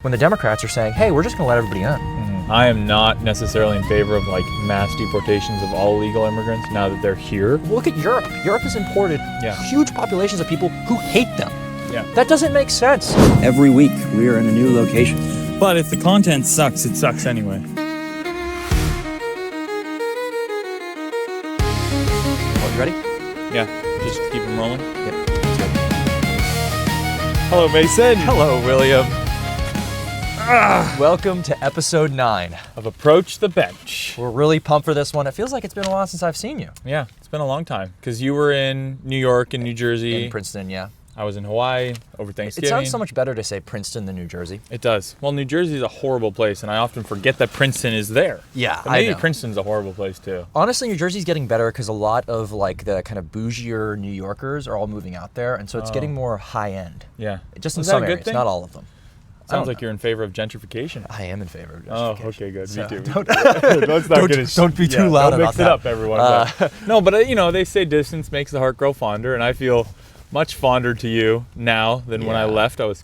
When the Democrats are saying, hey, we're just going to let everybody in. I am not necessarily in favor of like mass deportations of all illegal immigrants now that they're here. Look at Europe. Europe has imported huge populations of people who hate them. Yeah. That doesn't make sense. Every week, we are in a new location. But if the content sucks, it sucks anyway. Oh, you ready? Yeah, just keep them rolling. Yep. Hello, Mason. Hello, William. Welcome to episode 9 of Approach the Bench. We're really pumped for this one. It feels like it's been a while since I've seen you. Yeah, it's been a long time because you were in New York and New Jersey. In Princeton, yeah. I was in Hawaii over Thanksgiving. It sounds so much better to say Princeton than New Jersey. It does. Well, New Jersey is a horrible place, and I often forget that Princeton is there. Yeah, but maybe I know. Princeton's a horrible place too. Honestly, New Jersey's getting better because a lot of like the kind of bougier New Yorkers are all moving out there, and so it's getting more high end. Yeah. Just in Is that some a good areas, thing? not all of them. Sounds like you're in favor of gentrification. I am in favor of Oh, gentrification. okay, good. So Me too. Don't, don't be too loud don't about mix that. it up, everyone. No, but you know, they say distance makes the heart grow fonder, and I feel much fonder to you now than when I left. I was,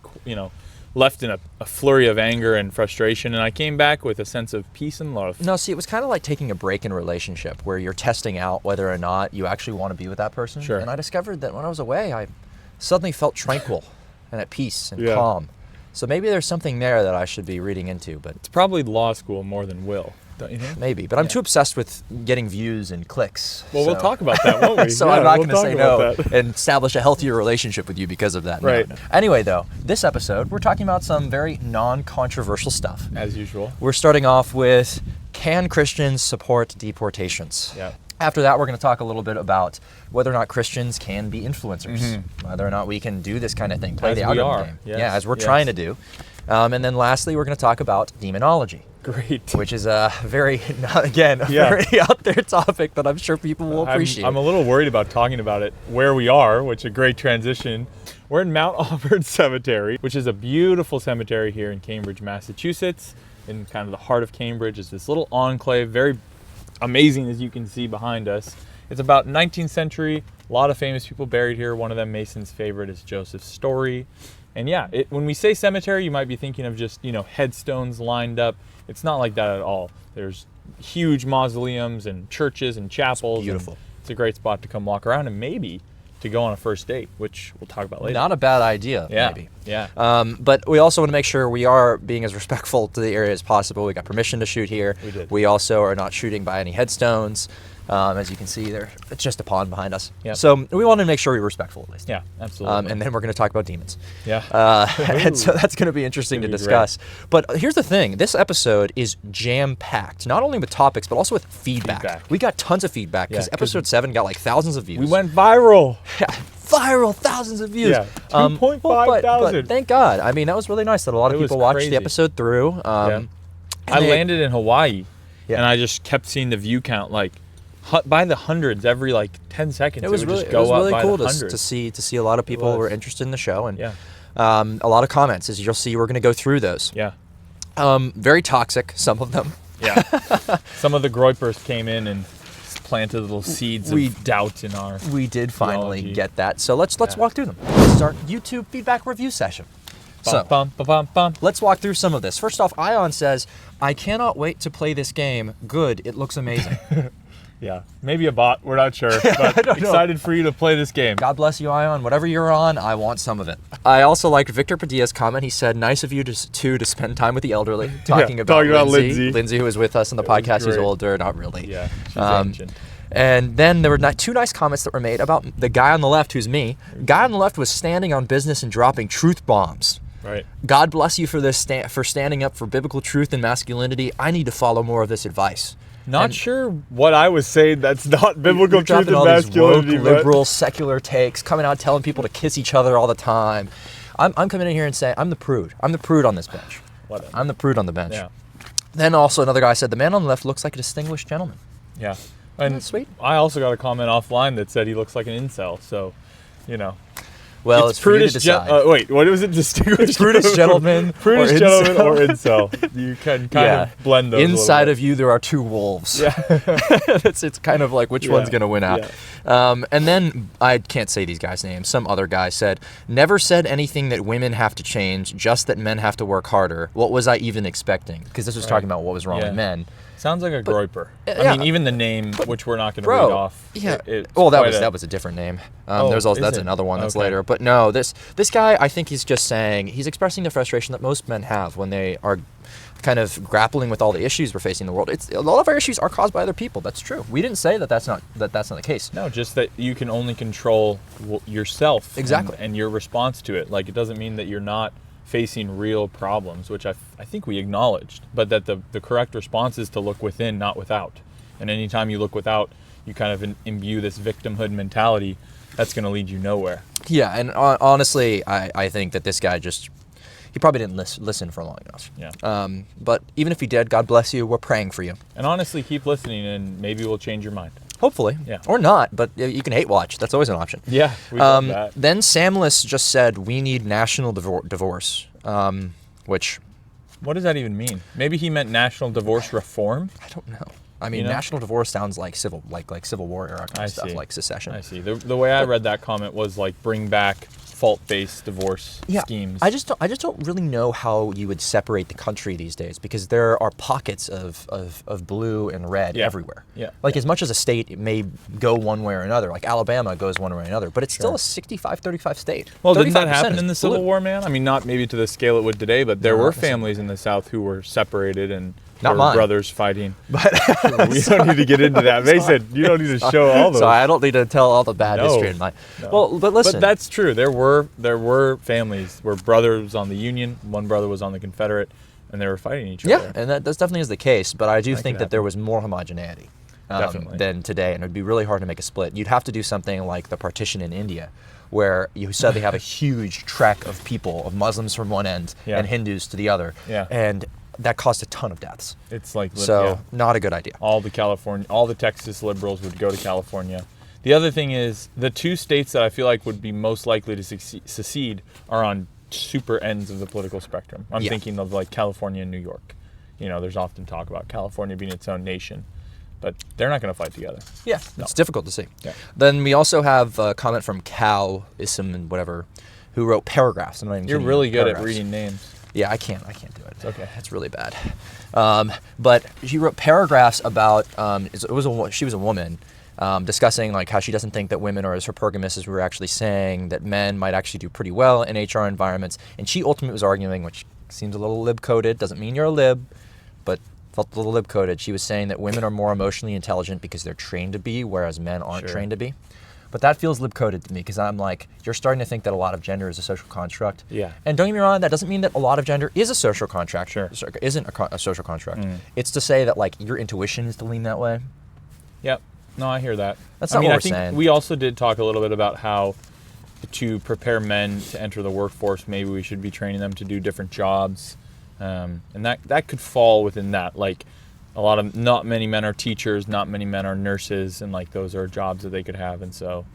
left in a flurry of anger and frustration, and I came back with a sense of peace and love. No, see, it was kind of like taking a break in a relationship where you're testing out whether or not you actually want to be with that person. Sure. And I discovered that when I was away, I suddenly felt tranquil and at peace and Yeah. calm. So maybe there's something there that I should be reading into, but It's probably law school more than will, don't you think? maybe. But I'm too obsessed with getting views and clicks. Well, we'll so- talk about that, won't we? So Yeah, I'm not we'll going to talk say about no that. and establish a healthier relationship with you because of that. No, Right. no. Anyway, though, this episode, we're talking about some very non-controversial stuff. As usual. We're starting off with, can Christians support deportations? Yeah. After that, we're going to talk a little bit about whether or not Christians can be influencers, whether or not we can do this kind of thing, play As the we algorithm are. game. Yes, Yeah, as we're yes. trying to do. And then lastly, we're going to talk about demonology. Great. Which is a very, again, a very out there topic, but I'm sure people will appreciate. I'm a little worried about talking about it where we are, which is a great transition. We're in Mount Auburn Cemetery, which is a beautiful cemetery here in Cambridge, Massachusetts. In kind of the heart of Cambridge is this little enclave, very amazing as you can see behind us. It's about 19th century, a lot of famous people buried here. One of them, Mason's favorite, is Joseph Story. And yeah, when we say cemetery, you might be thinking of just, headstones lined up. It's not like that at all. There's huge mausoleums and churches and chapels. It's beautiful. It's a great spot to come walk around and maybe to go on a first date, which we'll talk about later. Not a bad idea, maybe. Yeah. But we also want to make sure we are being as respectful to the area as possible. We got permission to shoot here. We did. We also are not shooting by any headstones. As you can see there, it's just a pond behind us. Yep. So we want to make sure we're respectful at least. Yeah, absolutely. And then we're going to talk about demons. Yeah. And so that's going to be interesting to Gonna be discuss. But here's the thing. This episode is jam-packed, not only with topics, but also with feedback. We got tons of feedback because Yeah, 'cause episode 7 got like thousands of views. We went viral. Viral, thousands of views. Yeah, 2.5 but thousand. thank God. I mean, that was really nice that a lot of It was people watched crazy. the episode through. I they- landed in Hawaii, Yeah. and I just kept seeing the view count by the hundreds every 10 seconds. It was would really, just go up really by cool the to hundreds. see a lot of people was. who were interested in the show, and Yeah. a lot of comments. As you'll see, we're going to go through those. Yeah. Very toxic, some of them. Yeah. Some of the groypers came in and planted little seeds We- of doubt in our. We did finally Theology. get that. So let's walk through them. This is our YouTube feedback review session. So Bum, bum, bum, bum. let's walk through some of this. First off, Ion says, "I cannot wait to play this game. Good, it looks amazing." Yeah. Maybe a bot. We're not sure. But don't know. excited for you to play this game. God bless you, Ion. Whatever you're on, I want some of it. I also liked Victor Padilla's comment. He said, "Nice of you to spend time with the elderly." Talking about Lindsay. Lindsay, who was with us on the podcast. She's great. older, not really. Yeah. She's ancient. And then there were two nice comments that were made about the guy on the left, who's me. Guy on the left was standing on business and dropping truth bombs. Right. God bless you for this for standing up for biblical truth and masculinity. I need to follow more of this advice. Not And- sure what I was saying that's not biblical You're truth dropping and all these woke, masculinity. but- liberal, secular takes, coming out telling people to kiss each other all the time. I'm coming in here and saying, I'm the prude. I'm the prude on this bench. Whatever. I'm the prude on the bench. Yeah. Then also another guy said, the man on the left looks like a distinguished gentleman. Yeah. And that sweet? I also got a comment offline that said he looks like an incel. So, Well, it's for you to prudish. decide. Wait, what was it? Distinguished. Prudish gentleman. Prudish or gentleman or incel. incel. You can kind of blend those. Inside of you, there are two wolves. Yeah. it's kind of like which one's gonna win out. Yeah. And then I can't say these guys' names. Some other guy said, "Never said anything that women have to change, just that men have to work harder. What was I even expecting?" Because this was talking about what was wrong with men. Sounds like a groiper. yeah. I mean, even the name, which we're not going to read off. Yeah. It's that was a different name. That's another one that's later. But no, this guy, I think he's just saying, he's expressing the frustration that most men have when they are kind of grappling with all the issues we're facing in the world. A lot of our issues are caused by other people. That's true. We didn't say that's not the case. No, just that you can only control yourself. Exactly. And your response to it. Like, it doesn't mean that you're not facing real problems, which I think we acknowledged, but that the correct response is to look within, not without. And anytime you look without, you kind of imbue this victimhood mentality. That's going to lead you nowhere. Yeah, and honestly, I think that this guy he probably didn't listen for long enough. Yeah. But even if he did, God bless you. We're praying for you. And honestly, keep listening, and maybe we'll change your mind. Hopefully. Yeah. Or not, but you can hate watch. That's always an option. Yeah, we love that. Then Samless just said, we need national divorce, which... What does that even mean? Maybe he meant national divorce reform? I don't know. I mean, national divorce sounds like civil War era kind of stuff, like secession. I see. The way I read that comment was like bring back fault-based divorce schemes. I just don't really know how you would separate the country these days, because there are pockets of blue and red everywhere. Yeah. As much as a state may go one way or another, like Alabama goes one way or another, but it's still a 65-35 state. Well, didn't that happen in the Civil War, man? I mean, not maybe to the scale it would today, but there were families in the South who were separated and not mine. Brothers fighting. But we don't need to get into that. Mason, you don't need to show all those. So I don't need to tell all the bad history in mine. No. Well, but listen. But that's true. There were families where brother was on the Union, one brother was on the Confederate, and they were fighting each other. Yeah, and that definitely is the case. But I do think that there was more homogeneity than today, and it would be really hard to make a split. You'd have to do something like the partition in India, where you suddenly have a huge trek of people, of Muslims from one end and Hindus to the other. Yeah. And that caused a ton of deaths. It's like not a good idea. All the Texas liberals would go to California. The other thing is the two states that I feel like would be most likely to secede are on super ends of the political spectrum. I'm thinking of like California and New York. There's often talk about California being its own nation, but they're not going to fight together. Yeah, it's difficult to see. Yeah. Then we also have a comment from Cow-ism and whatever, who wrote paragraphs. You're really good at reading names. Yeah, I can't do it. It's okay. It's really bad. But she wrote paragraphs about, she was a woman, discussing like how she doesn't think that women are as hypergamous as we were actually saying, that men might actually do pretty well in HR environments. And she ultimately was arguing, which seems a little lib-coded, doesn't mean you're a lib, but felt a little lib-coded. She was saying that women are more emotionally intelligent because they're trained to be, whereas men aren't trained to be. But that feels lib-coded to me, because I'm like, you're starting to think that a lot of gender is a social construct. Yeah. And don't get me wrong, that doesn't mean that a lot of gender is a social contract. Sure. Isn't a social contract. It's to say that like your intuition is to lean that way. Yep. No, I hear that. That's not what we're saying. saying. We also did talk a little bit about how to prepare men to enter the workforce, maybe we should be training them to do different jobs. And that could fall within that. Like, not many men are teachers, not many men are nurses, and like those are jobs that they could have, and so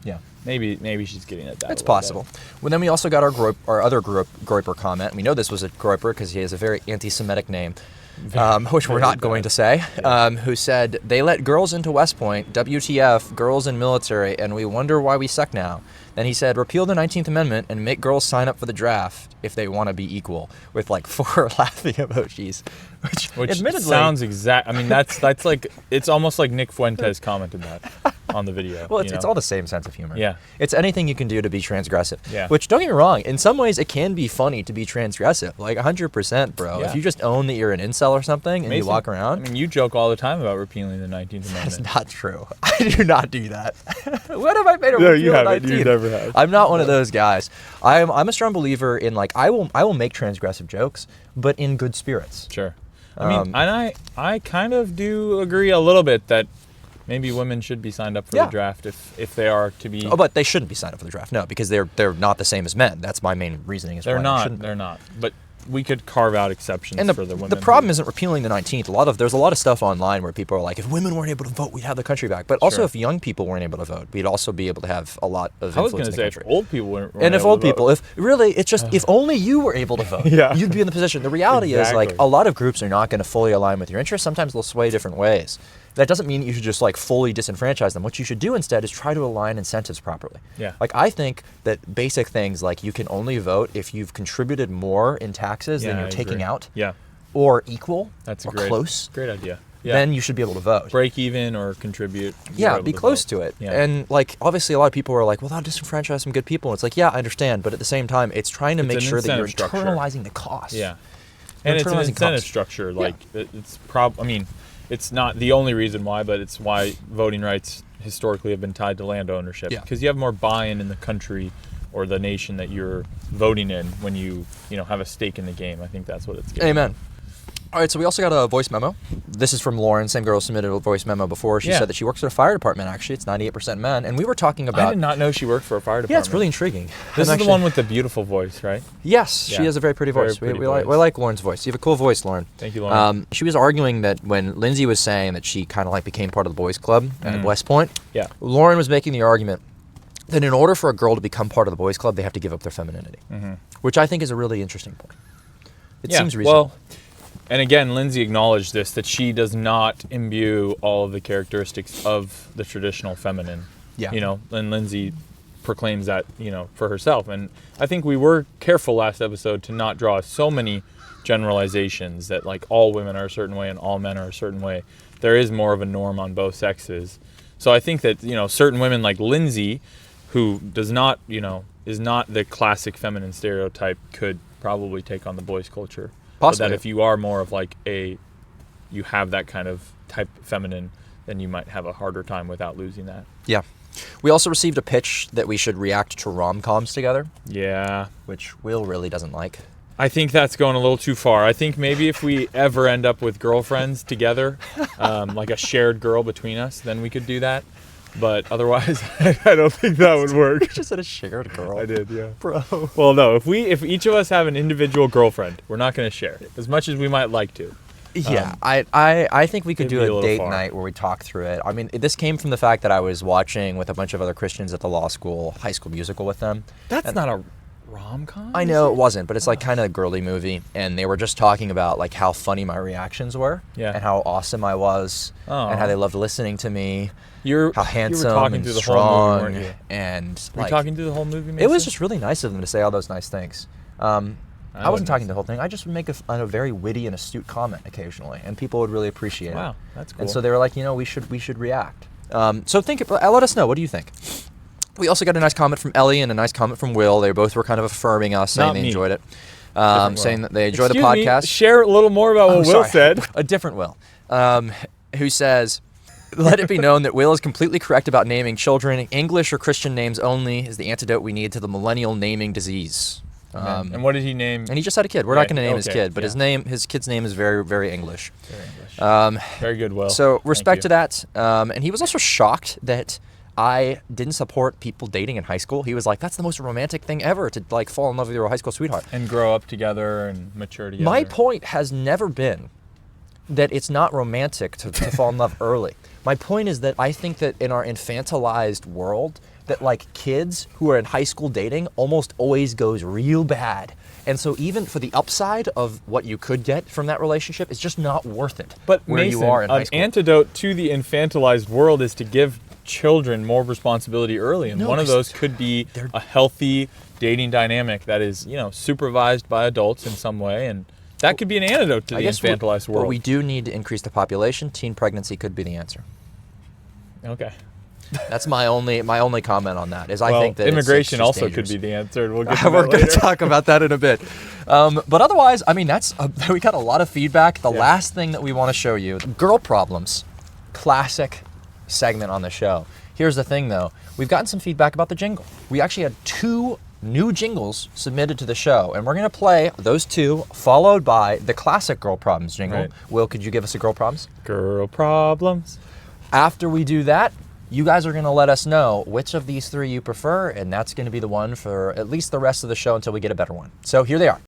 maybe she's getting at that. It's possible. Well, then we also got our other Groiper comment. We know this was a Groiper because he has a very anti-Semitic name, which we're not going to say. Who said they let girls into West Point, WTF, girls in military, and we wonder why we suck now. Then he said, repeal the 19th Amendment and make girls sign up for the draft if they want to be equal, with like 4 laughing emojis. Which admittedly sounds exact. I mean, that's like, it's almost like Nick Fuentes commented that on the video. Well, it's all the same sense of humor. Yeah. It's anything you can do to be transgressive. Yeah. Which, don't get me wrong, in some ways it can be funny to be transgressive. Like 100%, bro. Yeah. If you just own that you're an incel or something and Mason, you walk around. I mean, you joke all the time about repealing the 19th Amendment. That's not true. I do not do that. When have I made a No, repeal you haven't. 19th? You never have. I'm not one of those guys. I'm a strong believer in like I will make transgressive jokes, but in good spirits. Sure. I mean, and I kind of do agree a little bit that maybe women should be signed up for the draft if they are to be. Oh, but they shouldn't be signed up for the draft. No, because they're not the same as men. That's my main reasoning. They're not. But we could carve out exceptions And for the women. the problem isn't repealing the 19th. There's a lot of stuff online where people are like, if women weren't able to vote, we'd have the country back. But also, Sure. if young people weren't able to vote, we'd also be able to have a lot of I was influence going to in the say, country. if old people weren't And if able old to people, vote. if really, it's just if only you were able to vote, Yeah. you'd be in the position. The reality is, like, Exactly. a lot of groups are not going to fully align with your interests. Sometimes they'll sway different ways. That doesn't mean that you should just like fully disenfranchise them. What you should do instead is try to align incentives properly. Yeah. Like, I think that basic things like you can only vote if you've contributed more in taxes than Yeah, you're I taking agree. out, Yeah, or equal, that's a or great, close. great idea. Yeah. Then you should be able to vote. break even or contribute. Yeah, you're able be close vote. to it. Yeah. And like, obviously, a lot of people are like, well, that'll disenfranchise some good people. And it's like, yeah, I understand, but at the same time, it's trying to It's make an sure that you're incentive structure. internalizing the cost. Yeah, and it's an internalizing incentive costs. structure. Like I mean, it's not the only reason why, but it's why voting rights historically have been tied to land ownership. Yeah. Because you have more buy-in in the country or the nation that you're voting in when you have a stake in the game. I think that's what it's getting Amen. at. All right, so we also got a voice memo. This is from Lauren. Same girl submitted a voice memo before. She Yeah. said that she works at a fire department, actually. It's 98% men. And we were talking I about... did not know she worked for a fire department. Yeah, it's really intriguing. This I'm is the one with the beautiful voice, right? Yes, she Yeah. has a very pretty voice. Very pretty we voice. like Lauren's voice. You have a cool voice, Lauren. Thank you, Lauren. She was arguing that when Lindsay was saying that she kind of like became part of the boys' club at West Point, Yeah. Lauren was making the argument that in order for a girl to become part of the boys' club, they have to give up their femininity, which I think is a really interesting point. It seems reasonable. Well, and again, Lindsay acknowledged this, that she does not imbue all of the characteristics of the traditional feminine. Yeah. And Lindsay proclaims that, for herself. And I think we were careful last episode to not draw so many generalizations that like all women are a certain way and all men are a certain way. There is more of a norm on both sexes. So I think that, certain women like Lindsay, who does not, is not the classic feminine stereotype, could probably take on the boys' culture. Possibly. But that if you are more of like you have that kind of type feminine, then you might have a harder time without losing that. Yeah. We also received a pitch that we should react to rom-coms together, Yeah. which Will really doesn't like. I think that's going a little too far. I think maybe if we ever end up with girlfriends together, like a shared girl between us, then we could do that. But otherwise, I don't think that would work. You just said a shared girl. I did, yeah. Bro. Well, no, if each of us have an individual girlfriend, we're not going to share as much as we might like to. Yeah, I think we could it'd do be a a little date far. night where we talk through it. I mean, this came from the fact that I was watching with a bunch of other Christians at the law school, High School Musical with them. That's not a rom-com? I know it wasn't, but it's like kind of a girly movie, and they were just talking about like how funny my reactions were, Yeah. and how awesome I was, Oh. and how they loved listening to me, You how handsome were talking and through the strong, whole movie, weren't you? and Were you like talking through the whole movie, it Mason? was just really nice of them to say all those nice things. I wasn't talking the whole thing. I just would make a very witty and astute comment occasionally, and people would really appreciate it. Wow, that's cool. And so they were like, we should react. So let us know. What do you think? We also got a nice comment from Ellie and a nice comment from Will. They both were kind of affirming us, saying Not they me. enjoyed it, Different saying Will. that they enjoy the Excuse me, podcast. share a little more about what Will Sorry. said. A different Will, who says, let it be known that Will is completely correct about naming children. English or Christian names only is the antidote we need to the millennial naming disease. And what did he name? And he just had a kid. We're Yeah, not going to name his okay, kid, but yeah. his kid's name is very, very English. Very English. Very good, Will. So Thank respect you. to that. And he was also shocked that I didn't support people dating in high school. He was like, that's the most romantic thing ever, to like fall in love with your high school sweetheart. And grow up together and mature together. My point has never been that it's not romantic to fall in love early. My point is that I think that in our infantilized world, that like kids who are in high school dating almost always goes real bad. And so even for the upside of what you could get from that relationship, it's just not worth it. But where Mason, you are in high an school. antidote to the infantilized world is to give children more responsibility early, and No, one of because those could be they're- a healthy dating dynamic that is, supervised by adults in some way, and that could be an antidote to the infantilized world. But we do need to increase the population. Teen pregnancy could be the answer. Okay. That's my only comment on that. Is I Well, think that immigration it's just also dangerous. could be the answer, and we'll get to We're that going later. to talk about that in a bit. But otherwise, I mean, we got a lot of feedback. The Yeah. last thing that we want to show you, girl problems, classic segment on the show. Here's the thing, though. We've gotten some feedback about the jingle. We actually had 2 new jingles submitted to the show, and we're going to play those 2, followed by the classic girl problems jingle. Right. Will, could you give us a girl problems? Girl problems. After we do that, you guys are going to let us know which of these 3 you prefer, and that's going to be the one for at least the rest of the show until we get a better one. So here they are.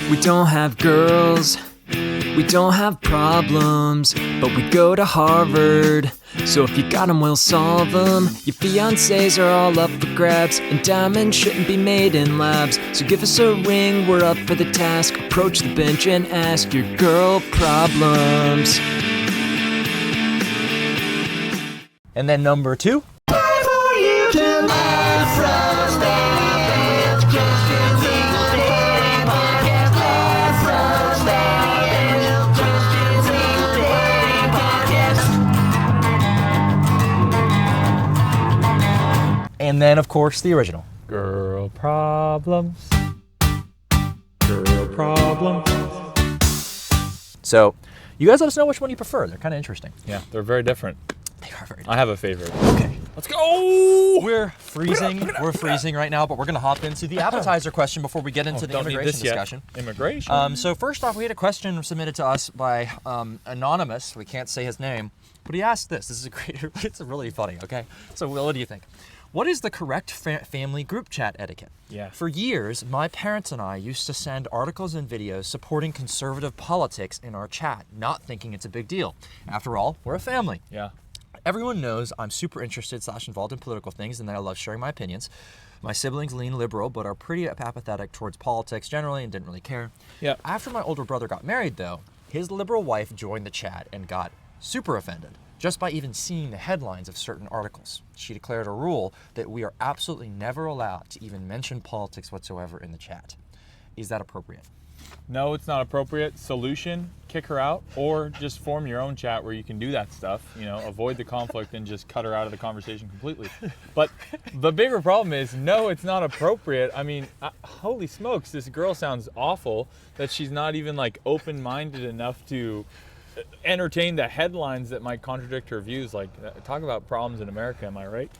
We don't have girls, we don't have problems, but we go to Harvard. So if you got 'em, we'll solve 'em. Your fiancés are all up for grabs, and diamonds shouldn't be made in labs. So give us a ring, we're up for the task. Approach the bench and ask your girl problems. And then number 2. And then, of course, the original. Girl problems. Girl problems. So, you guys let us know which one you prefer. They're kind of interesting. Yeah, they're very different. They are very different. I have a favorite. Okay. Let's go! We're freezing. We're freezing right now, but we're going to hop into the appetizer question before we get into the Don't need immigration this yet. discussion. Immigration? So first off, we had a question submitted to us by Anonymous. We can't say his name, but he asked this. This is a great, it's really funny, okay? So Will, what do you think? What is the correct family group chat etiquette? Yeah. For years, my parents and I used to send articles and videos supporting conservative politics in our chat, not thinking it's a big deal. After all, we're a family. Yeah. Everyone knows I'm super interested / involved in political things and that I love sharing my opinions. My siblings lean liberal, but are pretty apathetic towards politics generally and didn't really care. Yeah. After my older brother got married, though, his liberal wife joined the chat and got super offended just by even seeing the headlines of certain articles. She declared a rule that we are absolutely never allowed to even mention politics whatsoever in the chat. Is that appropriate? No, it's not appropriate. Solution, kick her out, or just form your own chat where you can do that stuff, avoid the conflict and just cut her out of the conversation completely. But the bigger problem is, no, it's not appropriate. I mean, holy smokes, this girl sounds awful that she's not even like open-minded enough to entertain the headlines that might contradict her views. Like, talk about problems in America, am I right?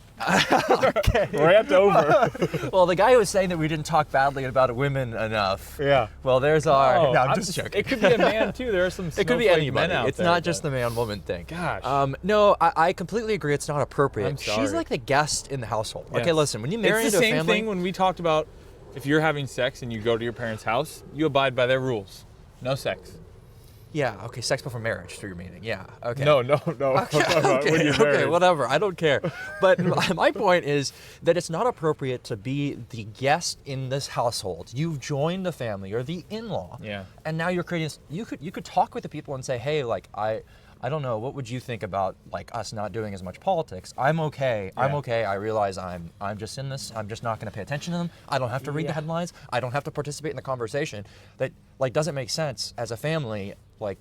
Okay. Rant over. Well, the guy who was saying that we didn't talk badly about women enough. Yeah. Well, there's our. Oh, No, I'm just joking. It could be a man too. There are some. It could be snowflake anybody. men out It's there, not just but- the man-woman thing. Gosh. No, I completely agree. It's not appropriate. I'm She's sorry. like the guest in the household. Yes. Okay, listen. When you marry it's into the a same family, thing when we talked about if you're having sex and you go to your parents' house, you abide by their rules. No sex. yeah. Okay, sex before marriage, through your meaning. Yeah. Okay. No. Okay, whatever. I don't care. But my point is that it's not appropriate to be the guest in this household. You've joined the family. You're the in-law. Yeah. And now you're creating. You could talk with the people and say, hey, like I don't know. What would you think about like us not doing as much politics? I'm okay. I'm Yeah. okay. I realize I'm just in this. I'm just not going to pay attention to them. I don't have to read the Yeah. headlines. I don't have to participate in the conversation. That like doesn't make sense as a family. Like,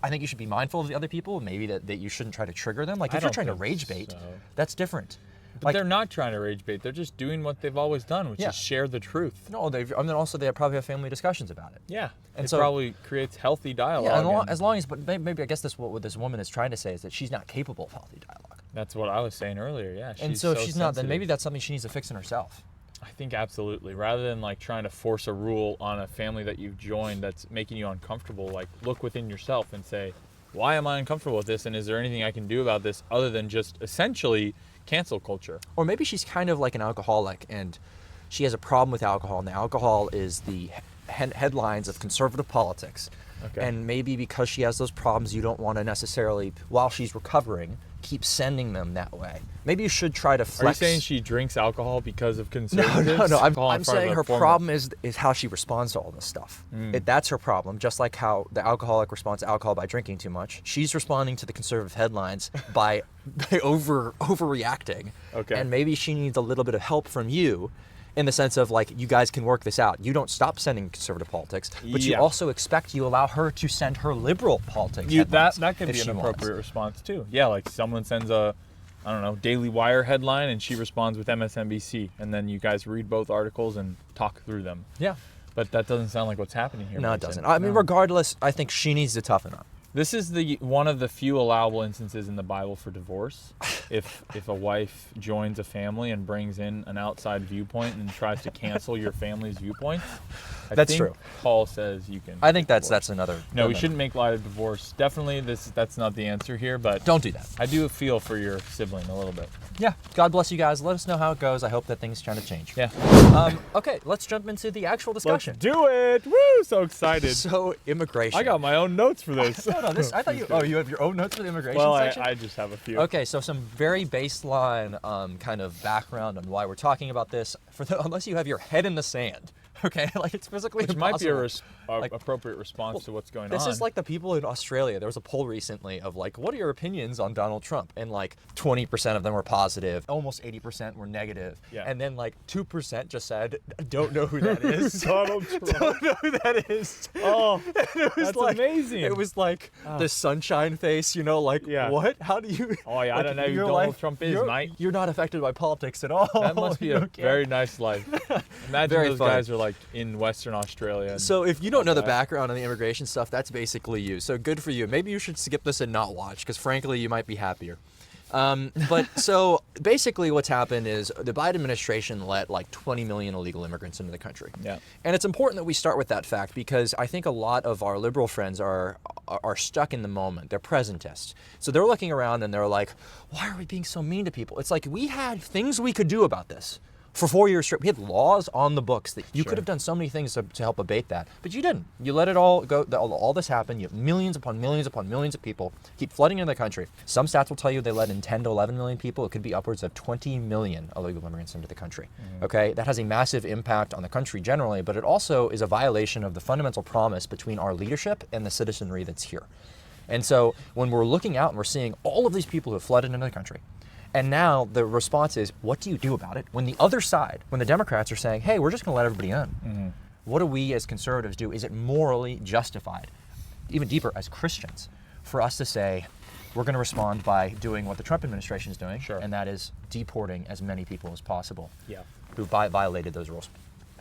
I think you should be mindful of the other people. Maybe that you shouldn't try to trigger them. Like I if you're don't trying to think rage bait, so. that's different. But they're not trying to rage bait. They're just doing what they've always done, which Yeah. is share the truth. No, they also they probably have family discussions about it. Yeah. And It so- probably creates healthy dialogue. Yeah, and as long as, but maybe I guess what this woman is trying to say is that she's not capable of healthy dialogue. that's what I was saying earlier. Yeah. And she's so if she's not, then sensitive. maybe that's something she needs to fix in herself. I think absolutely. Rather than like trying to force a rule on a family that you've joined that's making you uncomfortable, like look within yourself and say, why am I uncomfortable with this? And is there anything I can do about this other than just essentially cancel culture? Or maybe she's kind of like an alcoholic and she has a problem with alcohol, and the alcohol is the headlines of conservative politics. Okay. And maybe because she has those problems, you don't want to necessarily, while she's recovering, keep sending them that way. Maybe you should try to Are you flex. saying she drinks alcohol because of No, conservatives? no. Alcohol in I'm front of saying a her formal- problem is how she responds to all this stuff. That's her problem. Just like how the alcoholic responds to alcohol by drinking too much, she's responding to the conservative headlines by overreacting. Okay. And maybe she needs a little bit of help from you, in the sense of like, you guys can work this out. You don't stop sending conservative politics, but you Yeah. also expect you allow her to send her liberal politics. that headlines could if be she an wants. appropriate response too. Yeah, like someone sends a, I don't know, Daily Wire headline and she responds with MSNBC, and then you guys read both articles and talk through them. Yeah. But that doesn't sound like what's happening here. No, it Mason. doesn't. I mean, No. regardless, I think she needs to toughen up. This is one of the few allowable instances in the Bible for divorce. If a wife joins a family and brings in an outside viewpoint and tries to cancel your family's viewpoint, That's true. Paul says you can. I think divorce. that's another. No, we shouldn't make light of divorce. Definitely, that's not the answer here. But Don't do that. I do feel for your sibling a little bit. Yeah. God bless you guys. Let us know how it goes. I hope that things trying to change. Yeah. Okay, let's jump into the actual Let's discussion. do it! Woo! So excited. So immigration. I got my own notes for this. No, this. I thought you. Oh, you have your own notes for the immigration Well, section. I just have a few. Okay, so some very baseline kind of background on why we're talking about this. Unless you have your head in the sand, okay, like it's physically Which might be a impossible. Like- appropriate response to what's going on. This is like the people in Australia. There was a poll recently of like, what are your opinions on Donald Trump? And like 20% of them were positive, almost 80% were negative, Yeah. and then like 2% just said, don't know who that is. Donald Trump. Don't know who that is. Oh, It was that's like, amazing. It was like the sunshine face, you know, like Yeah. what? How do you? Oh, yeah, I like, don't know who your Donald life- Trump is, you're, mate. You're not affected by politics at all. That must be You a don't care. very nice life. Imagine Very those funny. guys are like in Western Australia. And So if you don't know the that. background on the immigration stuff, that's basically you. So good for you. Maybe you should skip this and not watch, because frankly, you might be happier. But so basically what's happened is the Biden administration let like 20 million illegal immigrants into the country. Yeah. And it's important that we start with that fact, because I think a lot of our liberal friends are stuck in the moment. They're presentists. So they're looking around and they're like, why are we being so mean to people? It's like we had things we could do about this. For 4 years straight, we had laws on the books that you Sure. could have done so many things to help abate that, but you didn't. You let it all go. All this happened. You have millions upon millions upon millions of people keep flooding into the country. Some stats will tell you they let in 10 to 11 million people. It could be upwards of 20 million illegal immigrants into the country. Okay, that has a massive impact on the country generally, but it also is a violation of the fundamental promise between our leadership and the citizenry that's here. And so when we're looking out and we're seeing all of these people who have flooded into the country, and now the response is, what do you do about it? When the other side, when the Democrats are saying, hey, we're just going to let everybody in, what do we as conservatives do? Is it morally justified, even deeper as Christians, for us to say, we're going to respond by doing what the Trump administration is doing, Sure. and that is deporting as many people as possible Yeah. who violated those rules?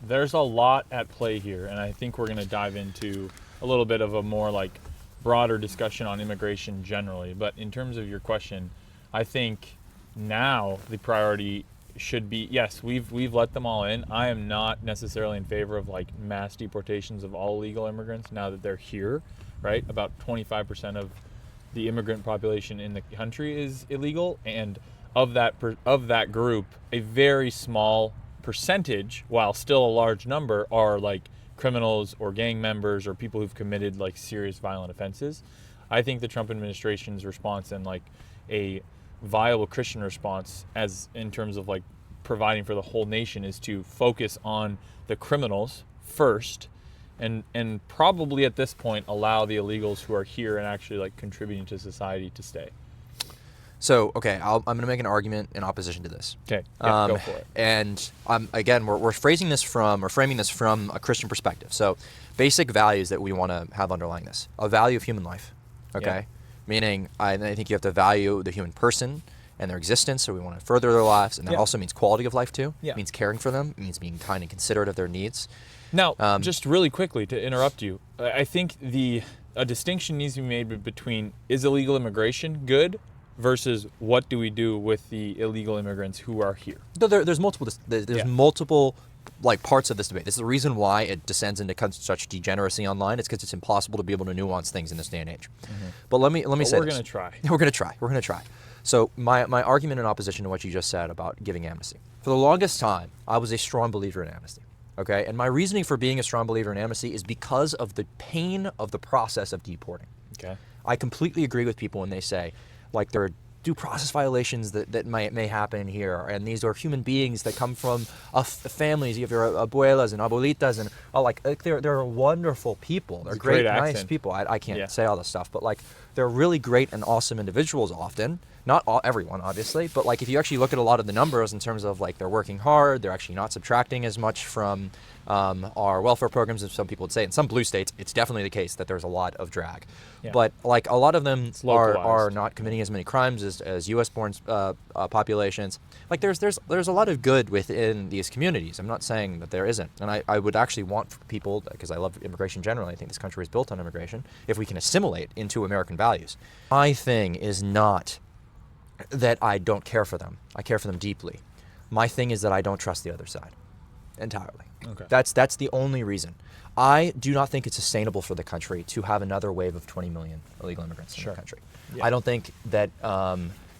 There's a lot at play here, and I think we're going to dive into a little bit of a more like broader discussion on immigration generally. But in terms of your question, I think now the priority should be, yes, we've let them all in. I am not necessarily in favor of like mass deportations of all illegal immigrants now that they're here, right? About 25% of the immigrant population in the country is illegal, and of that group, a very small percentage, while still a large number, are like criminals or gang members or people who've committed like serious violent offenses. I think the Trump administration's response and like a viable Christian response, as in terms of like providing for the whole nation, is to focus on the criminals first, and probably at this point allow the illegals who are here and actually like contributing to society to stay. So, okay, I'm going to make an argument in opposition to this. Okay, yeah, go for it. And again, we're framing this from a Christian perspective. So, basic values that we want to have underlying this: a value of human life. Okay, Yeah. Meaning I think you have to value the human person and their existence. So we want to further their lives, and that Yeah. also means quality of life too. Yeah. It means caring for them. It means being kind and considerate of their needs. Now, just really quickly to interrupt you, I think a distinction needs to be made between is illegal immigration good versus what do we do with the illegal immigrants who are here. There's multiple. There's Yeah. multiple like parts of this debate. This is the reason why it descends into such degeneracy online. It's because it's impossible to be able to nuance things in this day and age. But let me say We're this. going to try. We're going to try. So my argument in opposition to what you just said about giving amnesty. For the longest time, I was a strong believer in amnesty. Okay, and my reasoning for being a strong believer in amnesty is because of the pain of the process of deporting. Okay. I completely agree with people when they say, like, there are due process violations that may happen here, and these are human beings that come from families. You have your abuelas and abuelitas, and they're wonderful people. They're It's a great nice accent. people. I can't Yeah. say all this stuff, but like they're really great and awesome individuals often. Not everyone, obviously, but like if you actually look at a lot of the numbers in terms of like they're working hard, they're actually not subtracting as much from our welfare programs as some people would say. In some blue states, it's definitely the case that there's a lot of drag. Yeah. But like a lot of them are localized. not committing as many crimes as U.S.-born populations. Like there's a lot of good within these communities. I'm not saying that there isn't. And I would actually want for people, because I love immigration generally, I think this country is built on immigration, if we can assimilate into American values. My thing is not that I don't care for them. I care for them deeply. My thing is that I don't trust the other side entirely. Okay. That's the only reason. I do not think it's sustainable for the country to have another wave of 20 million illegal immigrants in the country. Yeah. I don't think that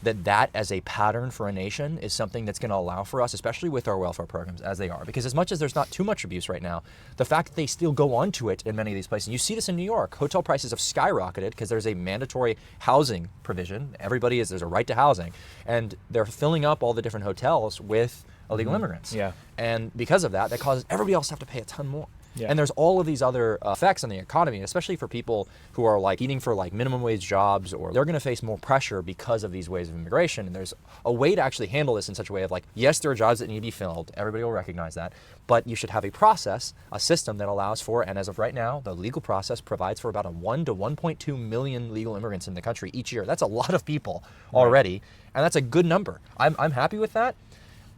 that as a pattern for a nation is something that's going to allow for us, especially with our welfare programs as they are. Because as much as there's not too much abuse right now, the fact that they still go onto it in many of these places, and you see this in New York, hotel prices have skyrocketed because there's a mandatory housing provision. There's a right to housing, and they're filling up all the different hotels with illegal immigrants. Yeah. And because of that causes everybody else to have to pay a ton more. Yeah. And there's all of these other effects on the economy, especially for people who are like eating for like minimum wage jobs, or they're going to face more pressure because of these waves of immigration. And there's a way to actually handle this in such a way of like, yes, there are jobs that need to be filled. Everybody will recognize that. But you should have a process, a system that allows for, and as of right now, the legal process provides for about 1 to 1.2 million legal immigrants in the country each year. That's a lot of people already. And that's a good number. I'm happy with that.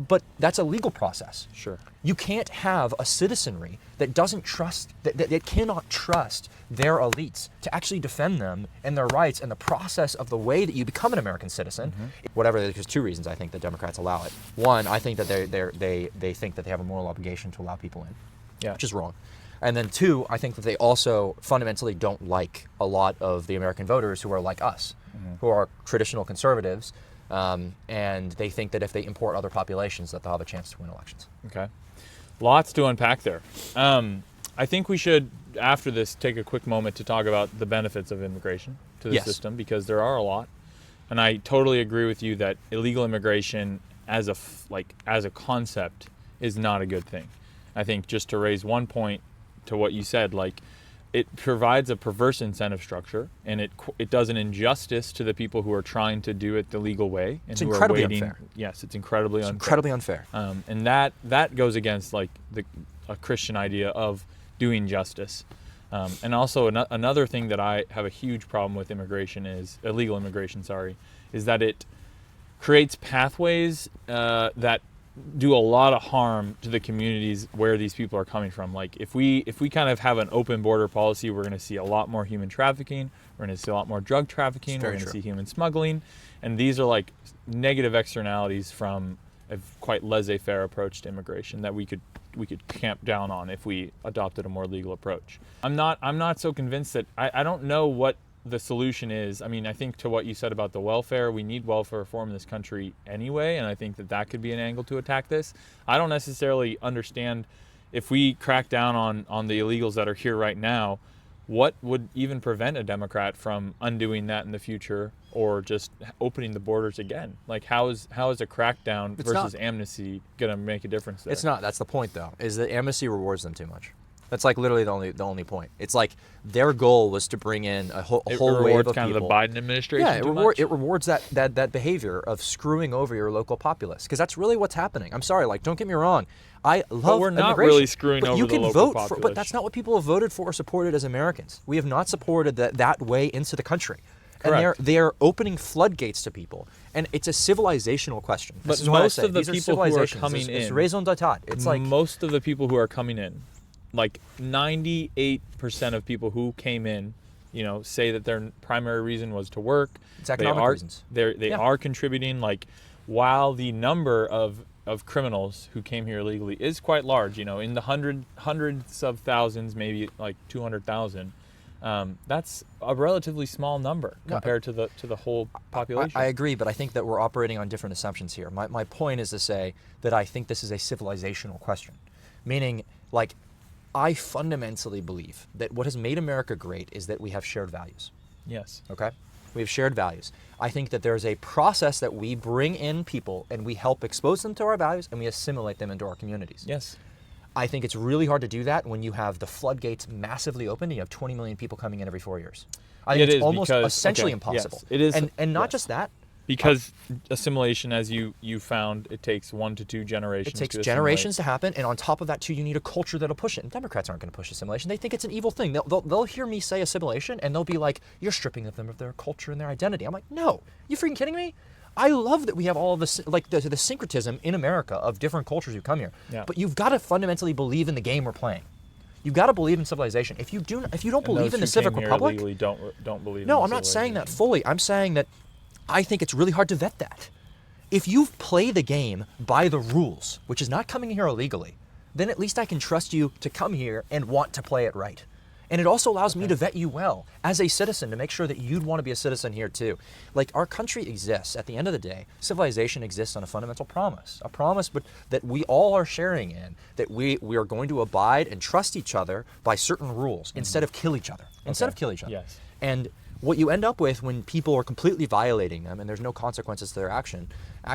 But that's a legal process. Sure. You can't have a citizenry that doesn't trust, that cannot trust their elites to actually defend them and their rights and the process of the way that you become an American citizen. Whatever, there's 2 reasons I think that Democrats allow it. One, I think that they think that they have a moral obligation to allow people in, which is wrong. And then 2, I think that they also fundamentally don't like a lot of the American voters who are like us, who are traditional conservatives. And they think that if they import other populations, that they'll have a chance to win elections. Okay. Lots to unpack there. I think we should, after this, take a quick moment to talk about the benefits of immigration to the system, because there are a lot. And I totally agree with you that illegal immigration as a concept is not a good thing. I think just to raise one point to what you said, like, it provides a perverse incentive structure, and it does an injustice to the people who are trying to do it the legal way. And It's who incredibly are waiting. unfair. Yes, it's incredibly unfair. Incredibly unfair. And that goes against like a Christian idea of doing justice. And also another thing that I have a huge problem with illegal immigration, is that it creates pathways that do a lot of harm to the communities where these people are coming from. Like if we kind of have an open border policy, we're going to see a lot more human trafficking. We're going to see a lot more drug trafficking. We're going to see human smuggling. And these are like negative externalities from a quite laissez-faire approach to immigration that we could camp down on if we adopted a more legal approach. I'm not so convinced that I don't know what the solution is. I mean, I think to what you said about the welfare, we need welfare reform in this country anyway, and I think that could be an angle to attack this. I don't necessarily understand if we crack down on the illegals that are here right now, what would even prevent a Democrat from undoing that in the future or just opening the borders again? Like how is a crackdown versus amnesty going to make a difference there? It's not. That's the point, though, is that amnesty rewards them too much. That's like literally the only point. It's like their goal was to bring in a whole wave of kind people. of the Biden administration. Yeah, it rewards that behavior of screwing over your local populace, because that's really what's happening. I'm sorry, like, don't get me wrong. I love But we're not immigration, really screwing but over you the can local vote population. but that's not what people have voted for or supported as Americans. We have not supported that way into the country. Correct. And they're opening floodgates to people, and it's a civilizational question. But This is what I most say. of the These people who are civilizations. coming It's in, raison d'etat. It's like most of the people who are coming in, like 98% of people who came in, say that their primary reason was to work. It's economic reasons. They are contributing. Like, while the number of criminals who came here illegally is quite large, in the hundreds of thousands, maybe like 200,000. That's a relatively small number compared to the whole population. I agree, but I think that we're operating on different assumptions here. My point is to say that I think this is a civilizational question, meaning, like, I fundamentally believe that what has made America great is that we have shared values. Yes. Okay? We have shared values. I think that there's a process that we bring in people and we help expose them to our values and we assimilate them into our communities. Yes. I think it's really hard to do that when you have the floodgates massively open and you have 20 million people coming in every 4 years. I think it's almost essentially impossible. Yes, it is. And not just that, Because assimilation, as you found, it takes 1 to 2 generations. It takes to generations to assimilate. happen, and on top of that, too, you need a culture that'll push it. And Democrats aren't going to push assimilation. They think it's an evil thing. They'll hear me say assimilation, and they'll be like, "You're stripping them of their culture and their identity." I'm like, "No, you freaking kidding me?" I love that we have all of this, like the syncretism in America of different cultures who come here. Yeah. But you've got to fundamentally believe in the game we're playing. You've got to believe in civilization. If you don't And believe those in the who civic came here republic, illegally don't believe. no, in I'm not saying that civilization. fully. I'm saying that I think it's really hard to vet that. If you play the game by the rules, which is not coming here illegally, then at least I can trust you to come here and want to play it right. And it also allows me to vet you well as a citizen to make sure that you'd want to be a citizen here too. Like, our country exists. At the end of the day, civilization exists on a fundamental promise. A promise but that we all are sharing in, that we are going to abide and trust each other by certain rules instead of kill each other. Yes. And what you end up with when people are completely violating them and there's no consequences to their actions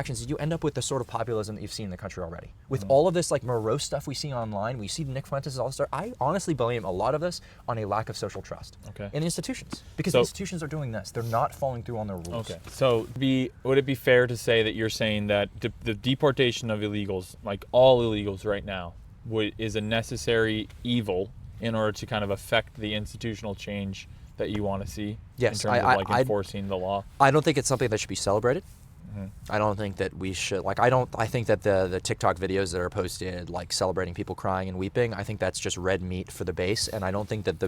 is you end up with the sort of populism that you've seen in the country already. With all of this like morose stuff we see online, we see Nick Fuentes all this stuff. I honestly blame a lot of this on a lack of social trust in the institutions. Because the institutions are doing this. They're not following through on their rules. Okay. So would it be fair to say that you're saying that the deportation of illegals, like all illegals right now, is a necessary evil in order to kind of affect the institutional change that you want to see? Yes, in terms of enforcing the law? I don't think it's something that should be celebrated. I don't think that we should, I think that the TikTok videos that are posted, like celebrating people crying and weeping, I think that's just red meat for the base, and I don't think that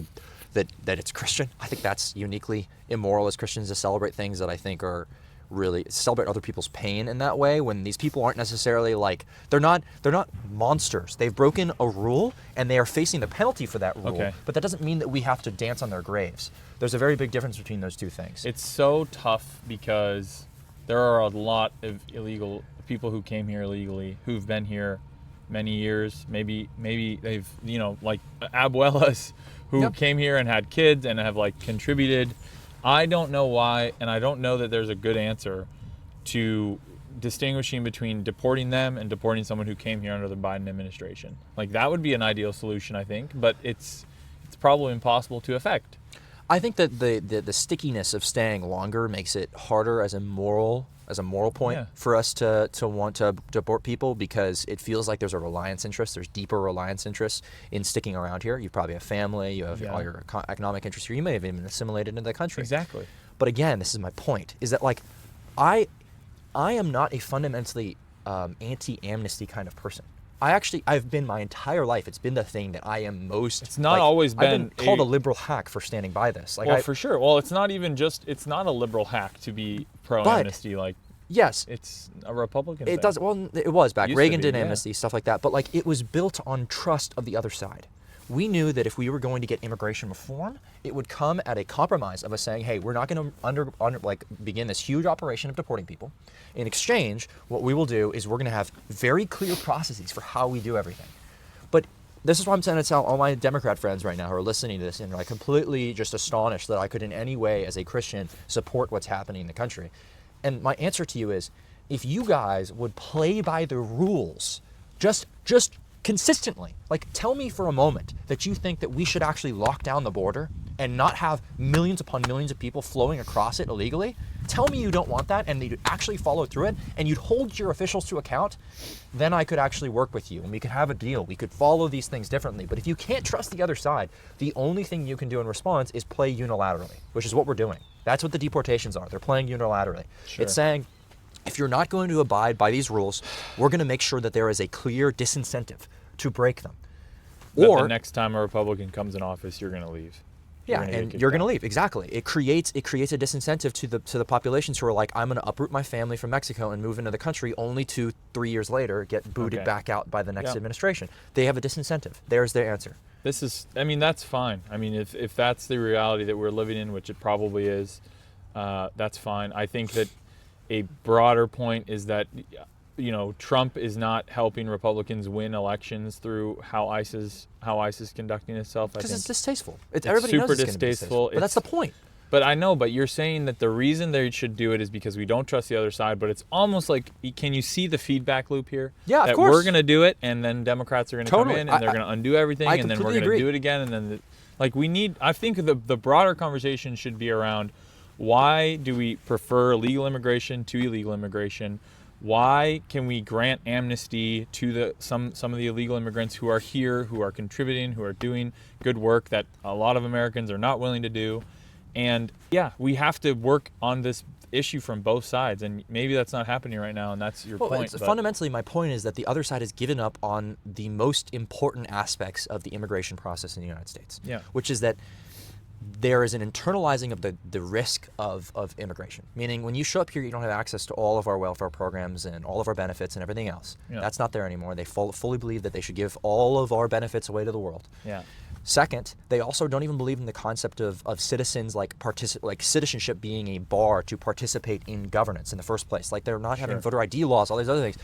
that it's Christian. I think that's uniquely immoral as Christians to celebrate things that I think are really celebrate other people's pain in that way, when these people aren't necessarily like, they're not monsters. They've broken a rule and they are facing the penalty for that rule. Okay. But that doesn't mean that we have to dance on their graves. There's a very big difference between those two things. It's so tough because there are a lot of illegal people who came here illegally, who've been here many years. Maybe they've, like abuelas who came here and had kids and have like contributed. I don't know why, and I don't know that there's a good answer to distinguishing between deporting them and deporting someone who came here under the Biden administration. Like, that would be an ideal solution, I think, but it's probably impossible to effect. I think that the stickiness of staying longer makes it harder as a moral point for us to want to deport people, because it feels like there's a reliance interest. There's deeper reliance interests in sticking around here. You probably have family, you have all your economic interests here. You may have even assimilated into the country. Exactly. But again, this is my point, is that like I am not a fundamentally anti-amnesty kind of person. I've been my entire life. It's been the thing that I am most. It's not always been. I've been called a liberal hack for standing by this. Like, for sure. Well, it's not a liberal hack to be pro-amnesty. Like, yes, it's a Republican It thing. does. Well, it was back. Used to Reagan be, did amnesty, stuff like that. But like, it was built on trust of the other side. We knew that if we were going to get immigration reform, it would come at a compromise of us saying, hey, we're not going to begin this huge operation of deporting people. In exchange, what we will do is we're going to have very clear processes for how we do everything. But this is what I'm saying to tell all my Democrat friends right now who are listening to this and are like completely just astonished that I could in any way as a Christian support what's happening in the country. And my answer to you is, if you guys would play by the rules, just consistently, like, tell me for a moment that you think that we should actually lock down the border and not have millions upon millions of people flowing across it illegally. Tell me you don't want that, and that you'd actually follow through it, and you'd hold your officials to account. Then I could actually work with you, and we could have a deal. We could follow these things differently. But if you can't trust the other side, the only thing you can do in response is play unilaterally, which is what we're doing. That's what the deportations are. They're playing unilaterally. Sure. It's saying, if you're not going to abide by these rules, we're going to make sure that there is a clear disincentive to break them. Or the next time a Republican comes in office, you're going to leave. Yeah, and you're going to leave. Exactly. It creates a disincentive to the populations who are like, I'm going to uproot my family from Mexico and move into the country, only to 3 years later get booted back out by the next administration. They have a disincentive. There's their answer. That's fine. I mean, if that's the reality that we're living in, which it probably is, that's fine. I think that a broader point is that, Trump is not helping Republicans win elections through how ICE is conducting itself. Because it's distasteful. Everybody knows super it's distasteful. But that's the point. But I know, but you're saying that the reason they should do it is because we don't trust the other side, but it's almost like, can you see the feedback loop here? Yeah, of course. We're going to do it, and then Democrats are going to come in, and they're going to undo everything, and then we're going to do it again, and then, I think the broader conversation should be around, Why do we prefer legal immigration to illegal immigration? Why can we grant amnesty to some of the illegal immigrants who are here, who are contributing, who are doing good work that a lot of Americans are not willing to do? And yeah, we have to work on this issue from both sides, and maybe that's not happening right now, and that's your point. Fundamentally, my point is that the other side has given up on the most important aspects of the immigration process in the United States, which is that there is an internalizing of the risk of immigration. Meaning, when you show up here, you don't have access to all of our welfare programs and all of our benefits and everything else. That's not there anymore. They fully believe that they should give all of our benefits away to the world. Second, they also don't even believe in the concept of citizens like citizenship being a bar to participate in governance in the first place. Like, they're not having voter ID laws, all these other things.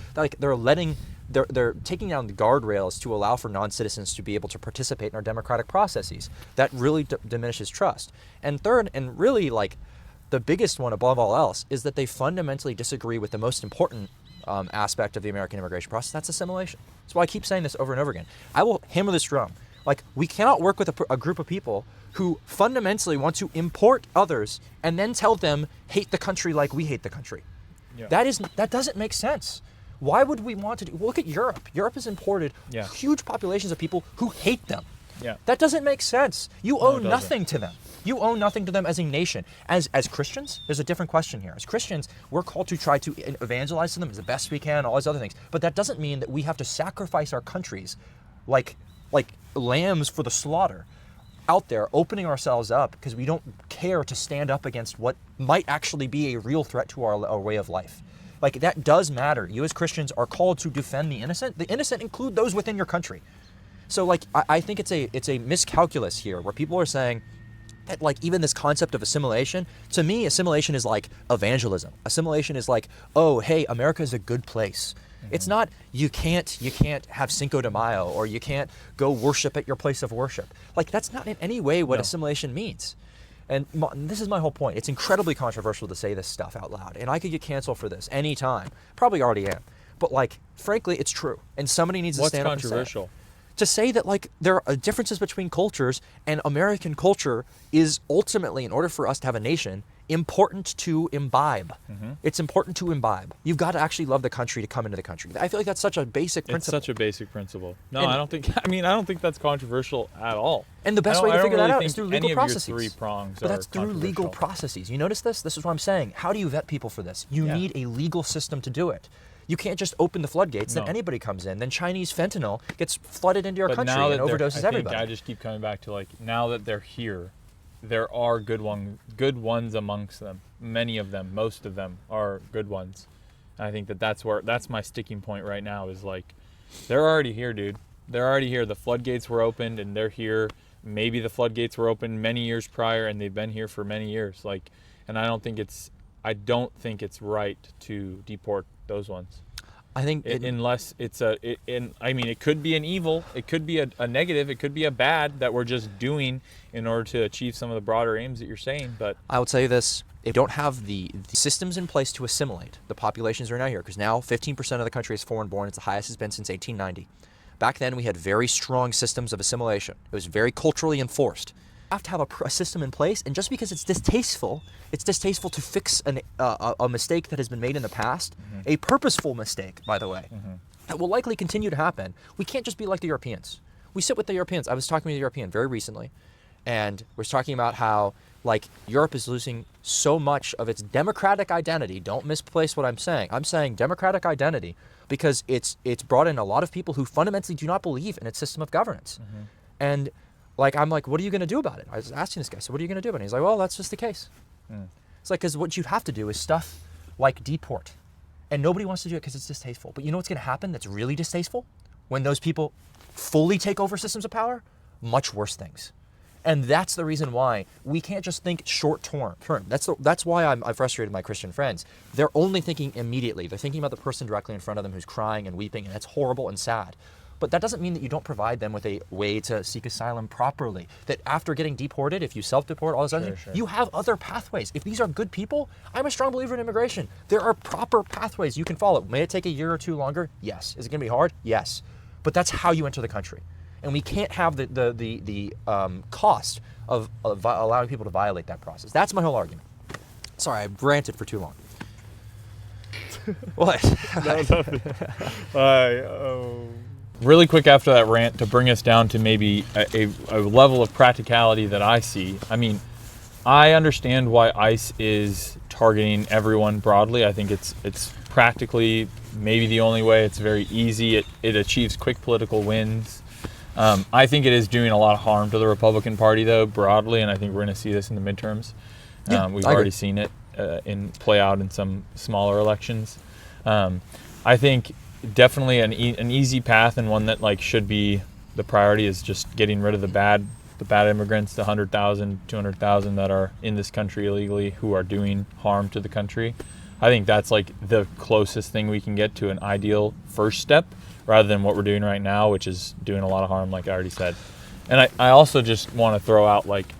They're taking down the guardrails to allow for non-citizens to be able to participate in our democratic processes. That really diminishes trust. And third, and really like the biggest one above all else, is that they fundamentally disagree with the most important aspect of the American immigration process. That's assimilation. That's why I keep saying this over and over again. I will hammer this drum. Like, we cannot work with a group of people who fundamentally want to import others and then tell them hate the country like we hate the country. That doesn't make sense. Why would we want to look at Europe? Europe has imported huge populations of people who hate them. That doesn't make sense. You owe nothing to them. You owe nothing to them as a nation. As Christians, there's a different question here. As Christians, we're called to try to evangelize to them as the best we can, all these other things. But that doesn't mean that we have to sacrifice our countries like lambs for the slaughter out there, opening ourselves up because we don't care to stand up against what might actually be a real threat to our way of life. Like, that does matter. You as Christians are called to defend the innocent. The innocent include those within your country. So like, I think it's a miscalculus here where people are saying that, like, even this concept of assimilation, to me, assimilation is like evangelism. Assimilation is like, oh, hey, America is a good place. It's not, you can't have Cinco de Mayo, or you can't go worship at your place of worship. Like, that's not in any way what assimilation means. And this is my whole point. It's incredibly controversial to say this stuff out loud, and I could get canceled for this anytime. Probably already am. But, like, frankly, it's true, and somebody needs to stand up and say it. What's controversial? To say that, like, there are differences between cultures, and American culture is ultimately, in order for us to have a nation, important to imbibe. It's important to imbibe. You've got to actually love the country to come into the country. I feel like that's such a basic principle. It's such a basic principle. No, I don't think that's controversial at all. And the best way to figure that out is through legal processes. Any of your three prongs but that's through legal processes. You notice this? This is what I'm saying. How do you vet people for this? You need a legal system to do it. You can't just open the floodgates, then anybody comes in. Then Chinese fentanyl gets flooded into your country and overdoses everybody. I just keep coming back to, like, now that they're here, there are good ones amongst them. Many of them, most of them are good ones. And I think that's my sticking point right now, is like, they're already here, dude. They're already here. The floodgates were opened and they're here. Maybe the floodgates were opened many years prior and they've been here for many years. Like, and I don't think it's right to deport those ones. I think unless it's it could be an evil, it could be a negative, it could be a bad that we're just doing in order to achieve some of the broader aims that you're saying. But I will tell you this: if you don't have the systems in place to assimilate the populations that are now here, because now 15% of the country is foreign-born, it's the highest it's been since 1890. Back then, we had very strong systems of assimilation. It was very culturally enforced. You have to have a system in place, and just because it's distasteful to fix a mistake that has been made in the past, a purposeful mistake, by the way, that will likely continue to happen. We can't just be like the Europeans. We sit with the Europeans. I was talking with a European very recently, and we're talking about how, like, Europe is losing so much of its democratic identity. Don't misplace what I'm saying. I'm saying democratic identity because it's brought in a lot of people who fundamentally do not believe in its system of governance. And like, I'm like, what are you going to do about it? I was asking this guy, so what are you going to do about it? He's like, well, that's just the case. It's like, because what you have to do is stuff like deport. And nobody wants to do it because it's distasteful. But you know what's going to happen that's really distasteful? When those people fully take over systems of power? Much worse things. And that's the reason why we can't just think short-term. That's why I'm frustrated with my Christian friends. They're only thinking immediately. They're thinking about the person directly in front of them who's crying and weeping, and that's horrible and sad. But that doesn't mean that you don't provide them with a way to seek asylum properly. That after getting deported, if you self-deport, all this other thing, you have other pathways. If these are good people, I'm a strong believer in immigration. There are proper pathways you can follow. May it take a year or two longer? Yes. Is it going to be hard? Yes. But that's how you enter the country. And we can't have the cost of allowing people to violate that process. That's my whole argument. Sorry, I ranted for too long. What? Really quick after that rant, to bring us down to maybe a level of practicality that I see. I mean, I understand why ICE is targeting everyone broadly. I think it's practically maybe the only way. It's very easy. It achieves quick political wins. I think it is doing a lot of harm to the Republican Party, though, broadly, and I think we're going to see this in the midterms. We've already seen it play out in some smaller elections. I think definitely an easy path, and one that like should be the priority, is just getting rid of the bad immigrants, the 100,000, 200,000 that are in this country illegally who are doing harm to the country. I think that's like the closest thing we can get to an ideal first step, rather than what we're doing right now, which is doing a lot of harm, like I already said. And I also just want to throw out, like,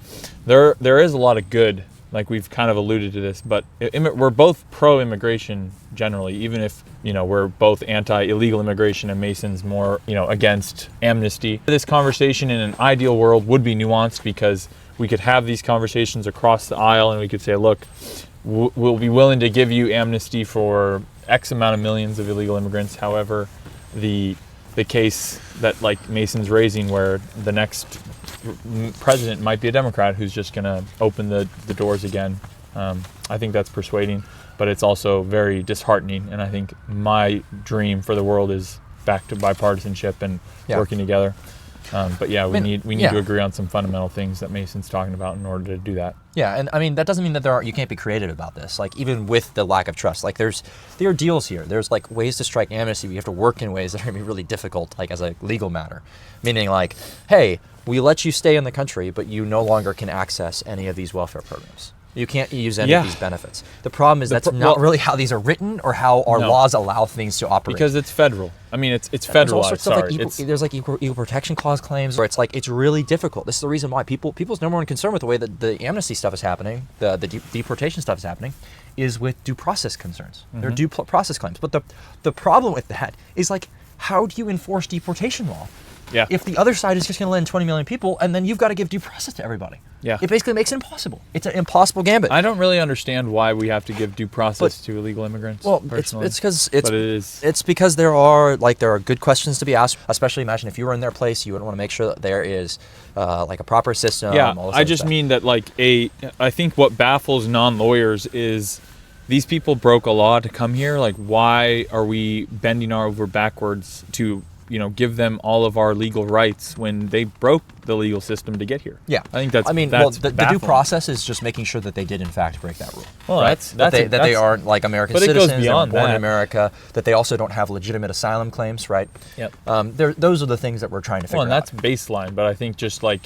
there is a lot of good, like we've kind of alluded to this, but we're both pro-immigration generally, even if, we're both anti-illegal immigration and Mason's more, against amnesty. This conversation in an ideal world would be nuanced, because we could have these conversations across the aisle and we could say, look, we'll be willing to give you amnesty for X amount of millions of illegal immigrants. However, the case that like Mason's raising, where the next president might be a Democrat who's just going to open the doors again, I think that's persuading, but it's also very disheartening. And I think my dream for the world is back to bipartisanship and working together. But yeah, we need to agree on some fundamental things that Mason's talking about in order to do that. Yeah, and I mean, that doesn't mean that you can't be creative about this. Like, even with the lack of trust, like there are deals here. There's like ways to strike amnesty, but you have to work in ways that are going to be really difficult, like as a legal matter. Meaning like, hey, we let you stay in the country, but you no longer can access any of these welfare programs. You can't use any of these benefits. The problem is that's not really how these are written or how our laws allow things to operate. Because it's federal. I mean, it's federalized. There's like equal protection clause claims where it's really difficult. This is the reason why people's number one concern with the way that the amnesty stuff is happening, the deportation stuff is happening, is with due process concerns. There are due process claims. But the problem with that is, like, how do you enforce deportation law? Yeah. If the other side is just going to let in 20 million people, and then you've got to give due process to everybody. Yeah. It basically makes it impossible. It's an impossible gambit. I don't really understand why we have to give due process to illegal immigrants. Well, personally. it's because there are good questions to be asked. Especially, imagine if you were in their place, you would want to make sure that there is like a proper system. Yeah, I just mean that I think what baffles non-lawyers is these people broke a law to come here. Like, why are we bending over backwards to give them all of our legal rights when they broke the legal system to get here? Yeah, I think that's. The due process is just making sure that they did in fact break that rule. Well, right? that they aren't like American citizens. It goes beyond born in America. That they also don't have legitimate asylum claims, right? Yep. Those are the things that we're trying to figure out. Well, and that's baseline. But I think just like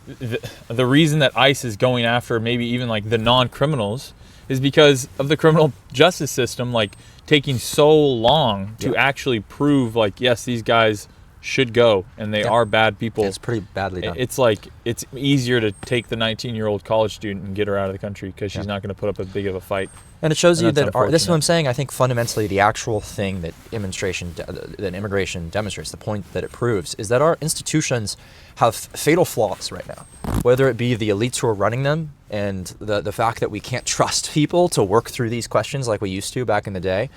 the reason that ICE is going after maybe even like the non-criminals is because of the criminal justice system, like taking so long to actually prove, like, yes, these guys should go and they are bad people. It's pretty badly done. It's like, it's easier to take the 19-year-old college student and get her out of the country because she's not going to put up a big of a fight. And it shows you that this is what I'm saying. I think fundamentally the actual thing that immigration demonstrates, the point that it proves, is that our institutions have fatal flaws right now. Whether it be the elites who are running them and the fact that we can't trust people to work through these questions like we used to back in the day,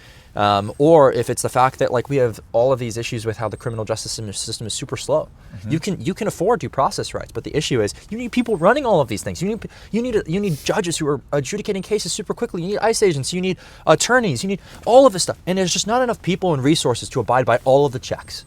or if it's the fact that like we have all of these issues with how the criminal justice system is super slow. Mm-hmm. You can afford due process rights, but the issue is you need people running all of these things. You need judges who are adjudicating cases super quickly. You need ICE agents. You need attorneys. You need all of this stuff, and there's just not enough people and resources to abide by all of the checks.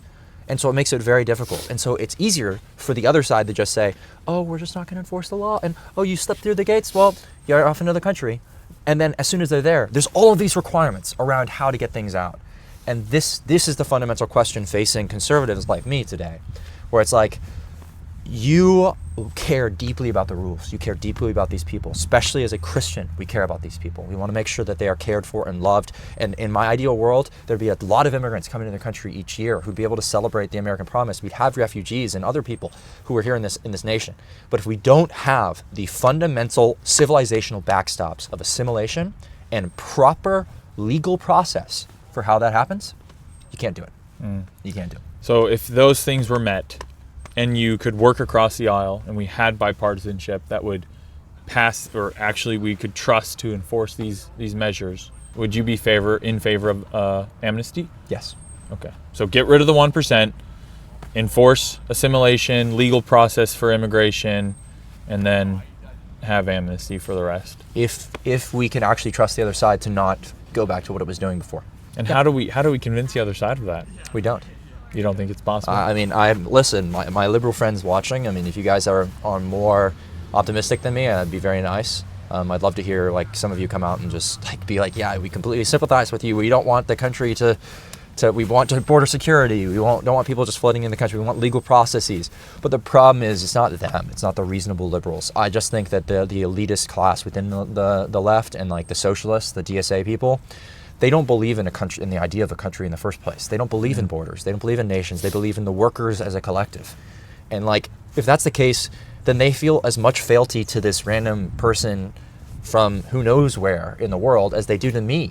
And so it makes it very difficult. And so it's easier for the other side to just say, oh, we're just not going to enforce the law. And, oh, you slipped through the gates? Well, you're off into the country. And then as soon as they're there, there's all of these requirements around how to get things out. And this is the fundamental question facing conservatives like me today, where it's like, you care deeply about the rules. You care deeply about these people, especially as a Christian. We care about these people. We want to make sure that they are cared for and loved. And in my ideal world, there'd be a lot of immigrants coming into the country each year who'd be able to celebrate the American promise. We'd have refugees and other people who are here in this nation. But if we don't have the fundamental civilizational backstops of assimilation and proper legal process for how that happens, you can't do it. You can't do it. So if those things were met, and you could work across the aisle, and we had bipartisanship that would pass, or actually we could trust to enforce these measures, would you be in favor of amnesty? Yes. Okay. So get rid of the 1%, enforce assimilation, legal process for immigration, and then have amnesty for the rest. If we can actually trust the other side to not go back to what it was doing before. And how do we convince the other side of that? We don't. You don't think it's possible? I mean, listen, my liberal friends watching, I mean, if you guys are more optimistic than me, that'd be very nice. I'd love to hear like some of you come out and just like be like, yeah, we completely sympathize with you. We don't want the country to we want border security. We don't want people just flooding in the country. We want legal processes. But the problem is, it's not them. It's not the reasonable liberals. I just think that the elitist class within the left and like the socialists, the DSA people, they don't believe in a country, in the idea of a country in the first place. They don't believe in borders. They don't believe in nations. They believe in the workers as a collective. And like, if that's the case, then they feel as much fealty to this random person from who knows where in the world as they do to me.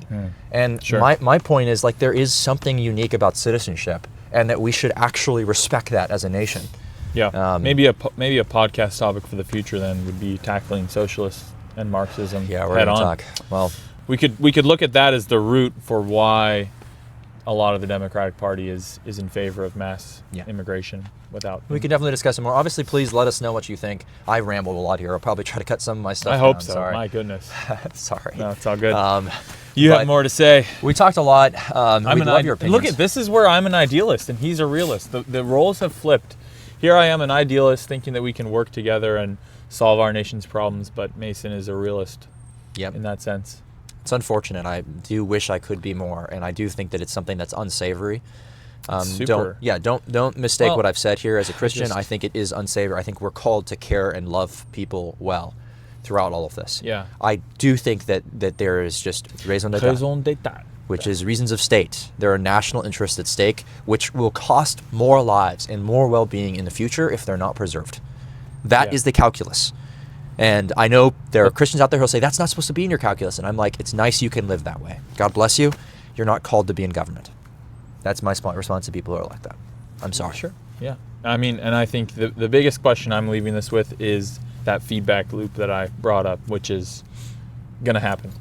And Sure. my point is like, there is something unique about citizenship, and that we should actually respect that as a nation. Yeah. Maybe a podcast topic for the future then would be tackling socialists and Marxism Yeah, we're head going to on. talk. Well, We could look at that as the root for why a lot of the Democratic Party is in favor of mass immigration without. we can definitely discuss it more. Obviously, please let us know what you think. I rambled a lot here. I'll probably try to cut some of my stuff I hope down. so. Sorry. My goodness. Sorry. No, it's all good. You have more to say. We talked a lot. We love your opinions. Look at this is where I'm an idealist and he's a realist. The roles have flipped. Here I am, an idealist, thinking that we can work together and solve our nation's problems, but Mason is a realist. Yep. In that sense. It's unfortunate. I do wish I could be more, and I do think that it's something that's unsavory. Super. Don't mistake Well, what I've said here as a Christian. just- I think it is unsavory. I think we're called to care and love people well throughout all of this. Yeah. I do think that there is just raison d'etat, Raison d'etat. which is reasons of state. There are national interests at stake, which will cost more lives and more well-being in the future if they're not preserved. That is the calculus. And I know there are Christians out there who'll say, that's not supposed to be in your calculus. And I'm like, it's nice you can live that way. God bless you. You're not called to be in government. That's my response to people who are like that. I'm sorry. Sure. Yeah. I mean, and I think the biggest question I'm leaving this with is that feedback loop that I brought up, which is going to happen.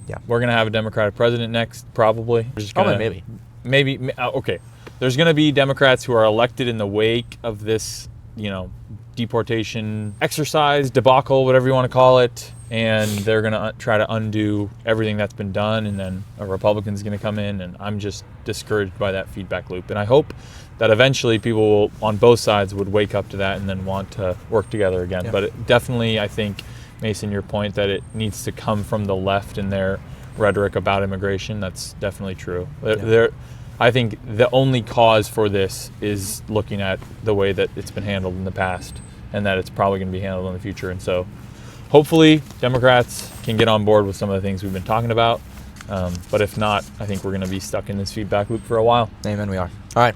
Yeah. We're going to have a Democratic president next, probably. We're just gonna, maybe. Maybe. Okay. There's going to be Democrats who are elected in the wake of this, deportation exercise, debacle, whatever you want to call it. And they're going to try to undo everything that's been done. And then a Republican's going to come in. And I'm just discouraged by that feedback loop. And I hope that eventually people on both sides would wake up to that and then want to work together again. Yeah. But definitely, I think, Mason, your point that it needs to come from the left in their rhetoric about immigration, that's definitely true. I think the only cause for this is looking at the way that it's been handled in the past and that it's probably going to be handled in the future. And so hopefully Democrats can get on board with some of the things we've been talking about. But if not, I think we're going to be stuck in this feedback loop for a while. Amen, we are. All right.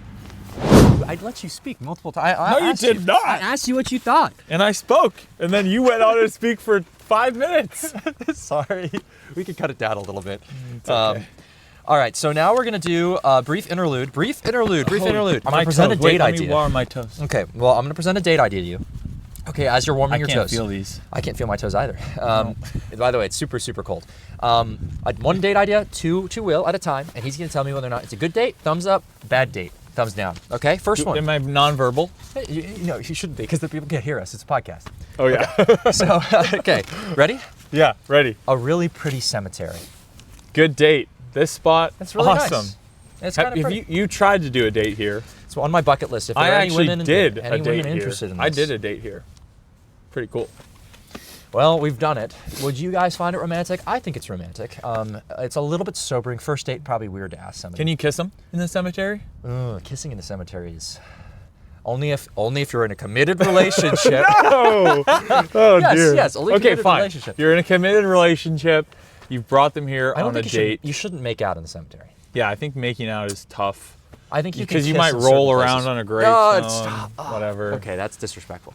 I'd let you speak multiple times. No, you did not. I asked you what you thought. And I spoke. And then you went on to speak for 5 minutes. Sorry. We could cut it down a little bit. Okay. All right, so now we're going to do a brief interlude. Brief interlude. I'm going to present a Wait, date let me idea. warm my toes. Okay, well, I'm going to present a date idea to you. Okay, as you're warming I your can't toes. feel these. I can't feel my toes either. By the way, it's super, super cold. One date idea, two Will at a time, and he's going to tell me whether or not it's a good date, thumbs up, bad date, thumbs down. Okay, first one. Am I nonverbal? You shouldn't be, because the people can't hear us. It's a podcast. Oh, yeah. So, okay, ready? Yeah, ready. A really pretty cemetery. Good date. This spot, That's really awesome. nice. It's kind of Have pretty. you tried to do a date here? It's on my bucket list. If there I are any actually women, did any a date women here. interested in this. I did a date here. Pretty cool. Well, we've done it. Would you guys find it romantic? I think it's romantic. It's a little bit sobering. First date, probably weird to ask somebody. Can you kiss them in the cemetery? Kissing in the cemetery is only if you're in a committed relationship. No. Oh Yes, dear. yes, only Okay, committed fine. relationship. You're in a committed relationship. You've brought them here I don't on a think date. you shouldn't make out in the cemetery. Yeah, I think making out is tough. I think you can Because you kiss might in roll certain around places. on a No, gravestone, stop. whatever. Okay, that's disrespectful.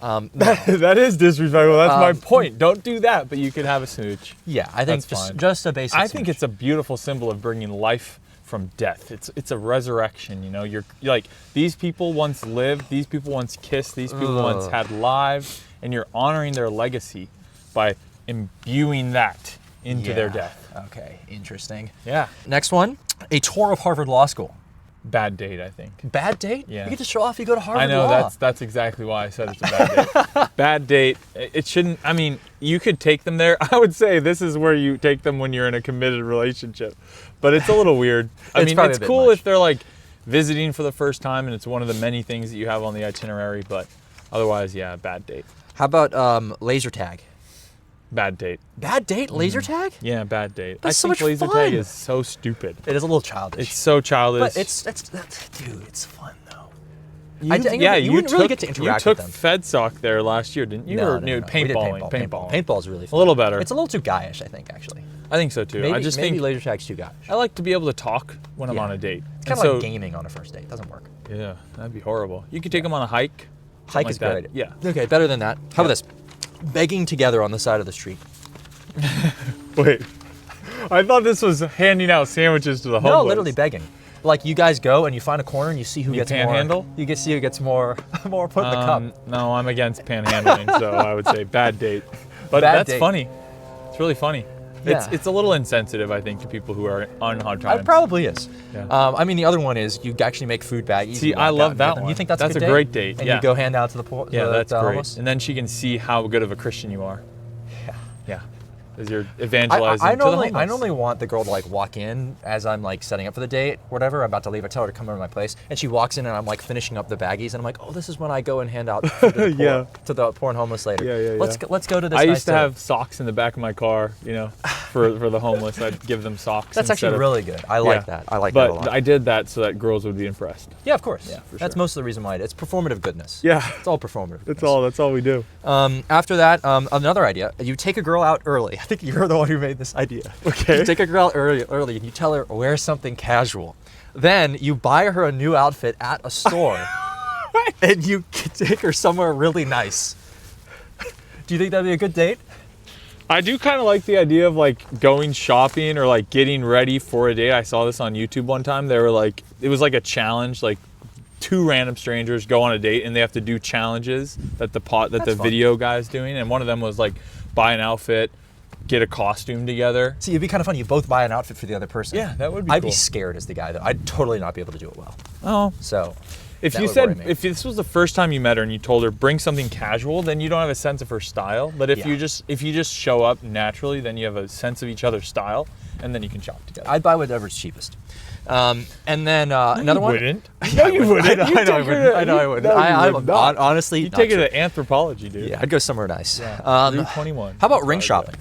No. That is disrespectful. That's my point. Don't do that, but you could have a smooch. Yeah, I think That's fine. just a basic. I think smooch. it's a beautiful symbol of bringing life from death. It's a resurrection, you're like, these people once lived, these people once kissed, these people once had lives, and you're honoring their legacy by imbuing that into their Yeah. death. Okay, interesting. Yeah. Next one, a tour of Harvard Law School. Bad date, I think. Bad date? Yeah. You get to show off you go to Harvard I know, Law. that's exactly why I said it's a bad date. Bad date. It shouldn't, I mean, you could take them there. I would say this is where you take them when you're in a committed relationship. But it's a little weird. I mean, probably it's a bit cool much. if they're like visiting for the first time and it's one of the many things that you have on the itinerary, but otherwise, yeah, bad date. How about laser tag? Bad date. Bad date, laser tag? Yeah, bad date. That's I so think much laser fun. tag is so stupid. It is a little childish. It's so childish. but that's dude, it's fun though. You, you wouldn't really get to interact You with took them. FedSoc there last year, didn't you? No, Or no, no. We did paintballing. paintball. Paintball's really fun. A little better. It's a little too guyish, I think, actually. I think so too. Maybe, I just maybe think laser tag's too guyish. I like to be able to talk when I'm Yeah. on a date. It's kind of like gaming on a first date. It doesn't work. Yeah, that'd be horrible. You could take them on a hike. Hike like is great. that. Yeah. Okay, better than that. How about this? Begging together on the side of the street. Wait. I thought this was handing out sandwiches to the homeless. No, literally begging. Like you guys go and you find a corner and you see who You gets panhandle? more. You get see who gets more more put in the cup. No, I'm against panhandling, so I would say bad date. But Bad that's date. funny. It's really funny. Yeah. It's a little insensitive, I think, to people who are on hard times. It probably is. Yeah. I mean, the other one is you actually make food baggies. See, you walk I out love and that get them. one. You think that's That's a, a good great date, And yeah. you go hand out to the poor. Yeah, that's great. homeless? And then she can see how good of a Christian you are. Yeah. Yeah. As you're evangelizing I to the normally homeless. want the girl to like walk in as I'm like setting up for the date, whatever. I'm about to leave. I tell her to come over to my place, and she walks in, and I'm like finishing up the baggies, and I'm like, oh, this is when I go and hand out food to the poor, Yeah. to the poor and homeless later. Yeah. Let's go to this. I nice used to dinner. have socks in the back of my car, for the homeless. I'd give them socks. That's instead actually of- really good. I like Yeah. that. I like that a lot. But I did that so that girls would be impressed. Yeah, of course. Yeah, for That's sure. most of the reason why it's performative goodness. Yeah. It's all performative. That's goodness. all we do. After that, another idea. You take a girl out early. I think you're the one who made this idea. Okay. You take a girl out early, and you tell her wear something casual. Then you buy her a new outfit at a store, and you take her somewhere really nice. Do you think that'd be a good date? I do kind of like the idea of like going shopping or like getting ready for a date. I saw this on YouTube one time. They were like, it was like a challenge, like two random strangers go on a date and they have to do challenges that the That's fun. video guy's doing. And one of them was like buy an outfit, get a costume together. See, it'd be kind of fun. You both buy an outfit for the other person. Yeah, that would be I'd cool. be scared as the guy, though. I'd totally not be able to do it well. Oh, So, if that you would worry said, me. if this was the first time you met her and you told her bring something casual, then you don't have a sense of her style. But if Yeah. you just show up naturally, then you have a sense of each other's style, and then you can shop together. I'd buy whatever's cheapest. And then another one. Wouldn't. Yeah, I would. I know I take her wouldn't. to- I know I you- wouldn't. no, you I'm would not. honestly You not take sure. it to Anthropology, dude. Yeah, I'd go somewhere nice. Route 21. How about ring That's shopping?